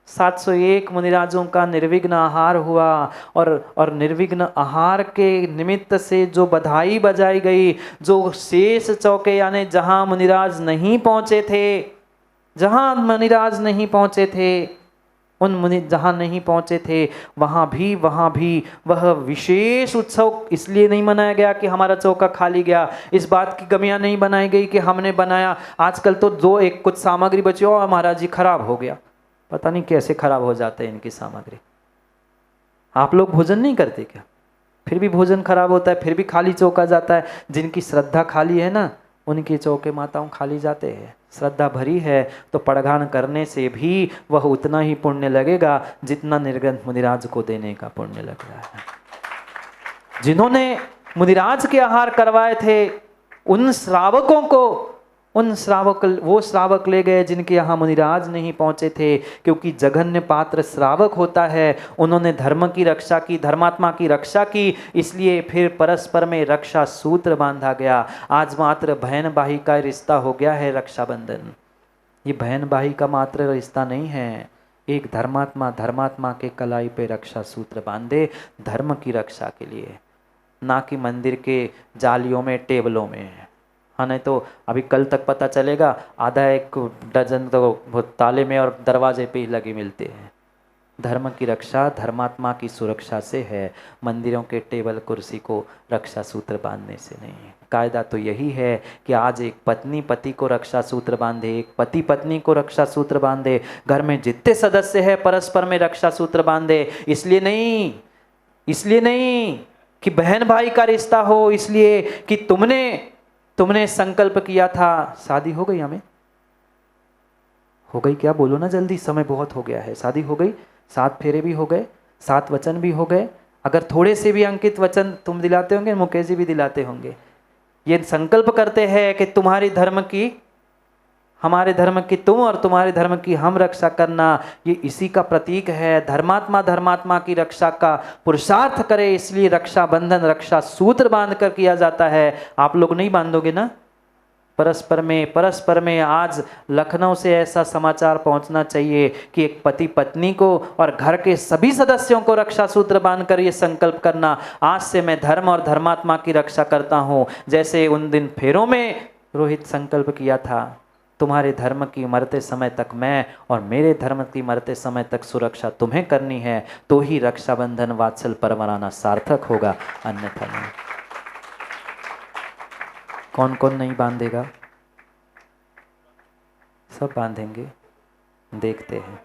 701 मुनिराजों का निर्विघ्न आहार हुआ, और निर्विघ्न आहार के निमित्त से जो बधाई बजाई गई, जो शेष चौके यानी जहां मुनिराज नहीं पहुंचे थे, जहां मुनिराज नहीं पहुंचे थे, उन मुनि जहां नहीं पहुंचे थे वहां भी वह विशेष उत्सव इसलिए नहीं मनाया गया कि हमारा चौका खाली गया। इस बात की कमियां नहीं बनाई गई कि हमने बनाया। आजकल तो जो एक कुछ सामग्री बची हो, महाराज जी खराब हो गया, पता नहीं कैसे खराब हो जाते हैं इनकी सामग्री। आप लोग भोजन नहीं करते क्या? फिर भी भोजन खराब होता है, फिर भी खाली चौका जाता है। जिनकी श्रद्धा खाली है ना, उनके चौके माताओं खाली जाते हैं। श्रद्धा भरी है तो पड़घान करने से भी वह उतना ही पुण्य लगेगा जितना निर्ग्रंथ मुनिराज को देने का पुण्य लग रहा है। जिन्होंने मुनिराज के आहार करवाए थे, उन श्रावकों को वो श्रावक ले गए जिनके यहाँ मुनिराज नहीं पहुंचे थे, क्योंकि जघन्य पात्र श्रावक होता है। उन्होंने धर्म की रक्षा की, धर्मात्मा की रक्षा की, इसलिए फिर परस्पर में रक्षा सूत्र बांधा गया। आज मात्र बहन भाई का रिश्ता हो गया है रक्षाबंधन। ये बहन भाई का मात्र रिश्ता नहीं है, एक धर्मात्मा के कलाई पे रक्षा सूत्र बांधे धर्म की रक्षा के लिए, ना कि मंदिर के जालियों में, टेबलों में। हाँ, नहीं तो अभी कल तक पता चलेगा आधा एक डजन तो ताले में और दरवाजे पे ही लगे मिलते हैं। धर्म की रक्षा धर्मात्मा की सुरक्षा से है, मंदिरों के टेबल कुर्सी को रक्षा सूत्र बांधने से नहीं। कायदा तो यही है कि आज एक पत्नी पति को रक्षा सूत्र बांधे, एक पति पत्नी को रक्षा सूत्र बांधे, घर में जितने सदस्य हैं परस्पर में रक्षा सूत्र बांधे। इसलिए नहीं कि बहन भाई का रिश्ता हो, इसलिए कि तुमने संकल्प किया था। शादी हो गई, हमें हो गई क्या? बोलो ना जल्दी, समय बहुत हो गया है। शादी हो गई, 7 फेरे भी हो गए, 7 वचन भी हो गए। अगर थोड़े से भी अंकित वचन तुम दिलाते होंगे, मुकेश जी भी दिलाते होंगे। ये संकल्प करते हैं कि तुम्हारी धर्म की, हमारे धर्म की तुम और तुम्हारे धर्म की हम रक्षा करना, ये इसी का प्रतीक है। धर्मात्मा की रक्षा का पुरुषार्थ करे, इसलिए रक्षा बंधन, रक्षा सूत्र बांध कर किया जाता है। आप लोग नहीं बांधोगे ना? परस्पर में आज लखनऊ से ऐसा समाचार पहुंचना चाहिए कि एक पति पत्नी को और घर के सभी सदस्यों को रक्षा सूत्र बांधकर ये संकल्प करना, आज से मैं धर्म और धर्मात्मा की रक्षा करता हूं। जैसे उन दिन फेरों में रोहित संकल्प किया था, तुम्हारे धर्म की मरते समय तक मैं और मेरे धर्म की मरते समय तक सुरक्षा तुम्हें करनी है, तो ही रक्षाबंधन वात्सल परवराना सार्थक होगा, अन्यथा नहीं। कौन कौन नहीं बांधेगा? सब बांधेंगे, देखते हैं।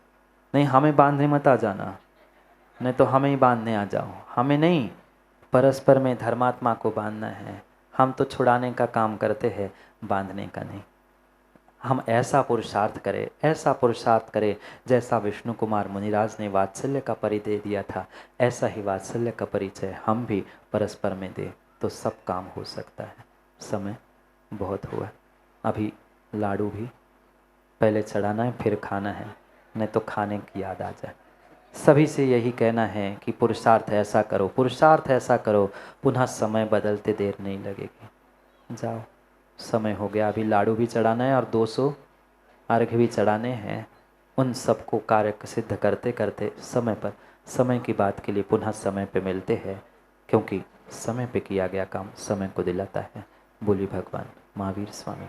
नहीं, हमें बांधने मत आ जाना, नहीं तो हमें ही बांधने आ जाओ। हमें नहीं, परस्पर में धर्मात्मा को बांधना है। हम तो छुड़ाने का काम करते हैं, बांधने का नहीं। हम ऐसा पुरुषार्थ करें जैसा विष्णु कुमार मुनिराज ने वात्सल्य का परिचय दिया था, ऐसा ही वात्सल्य का परिचय हम भी परस्पर में दें, तो सब काम हो सकता है। समय बहुत हुआ, अभी लाडू भी पहले चढ़ाना है, फिर खाना है, नहीं तो खाने की याद आ जाए। सभी से यही कहना है कि पुरुषार्थ ऐसा करो, पुनः समय बदलते देर नहीं लगेगी। जाओ, समय हो गया, अभी लाडू भी चढ़ाना है और 200 अर्घ्य भी चढ़ाने हैं। उन सबको कार्य सिद्ध करते करते समय की बात के लिए पुनः समय पे मिलते हैं, क्योंकि समय पे किया गया काम समय को दिलाता है। बोली भगवान महावीर स्वामी।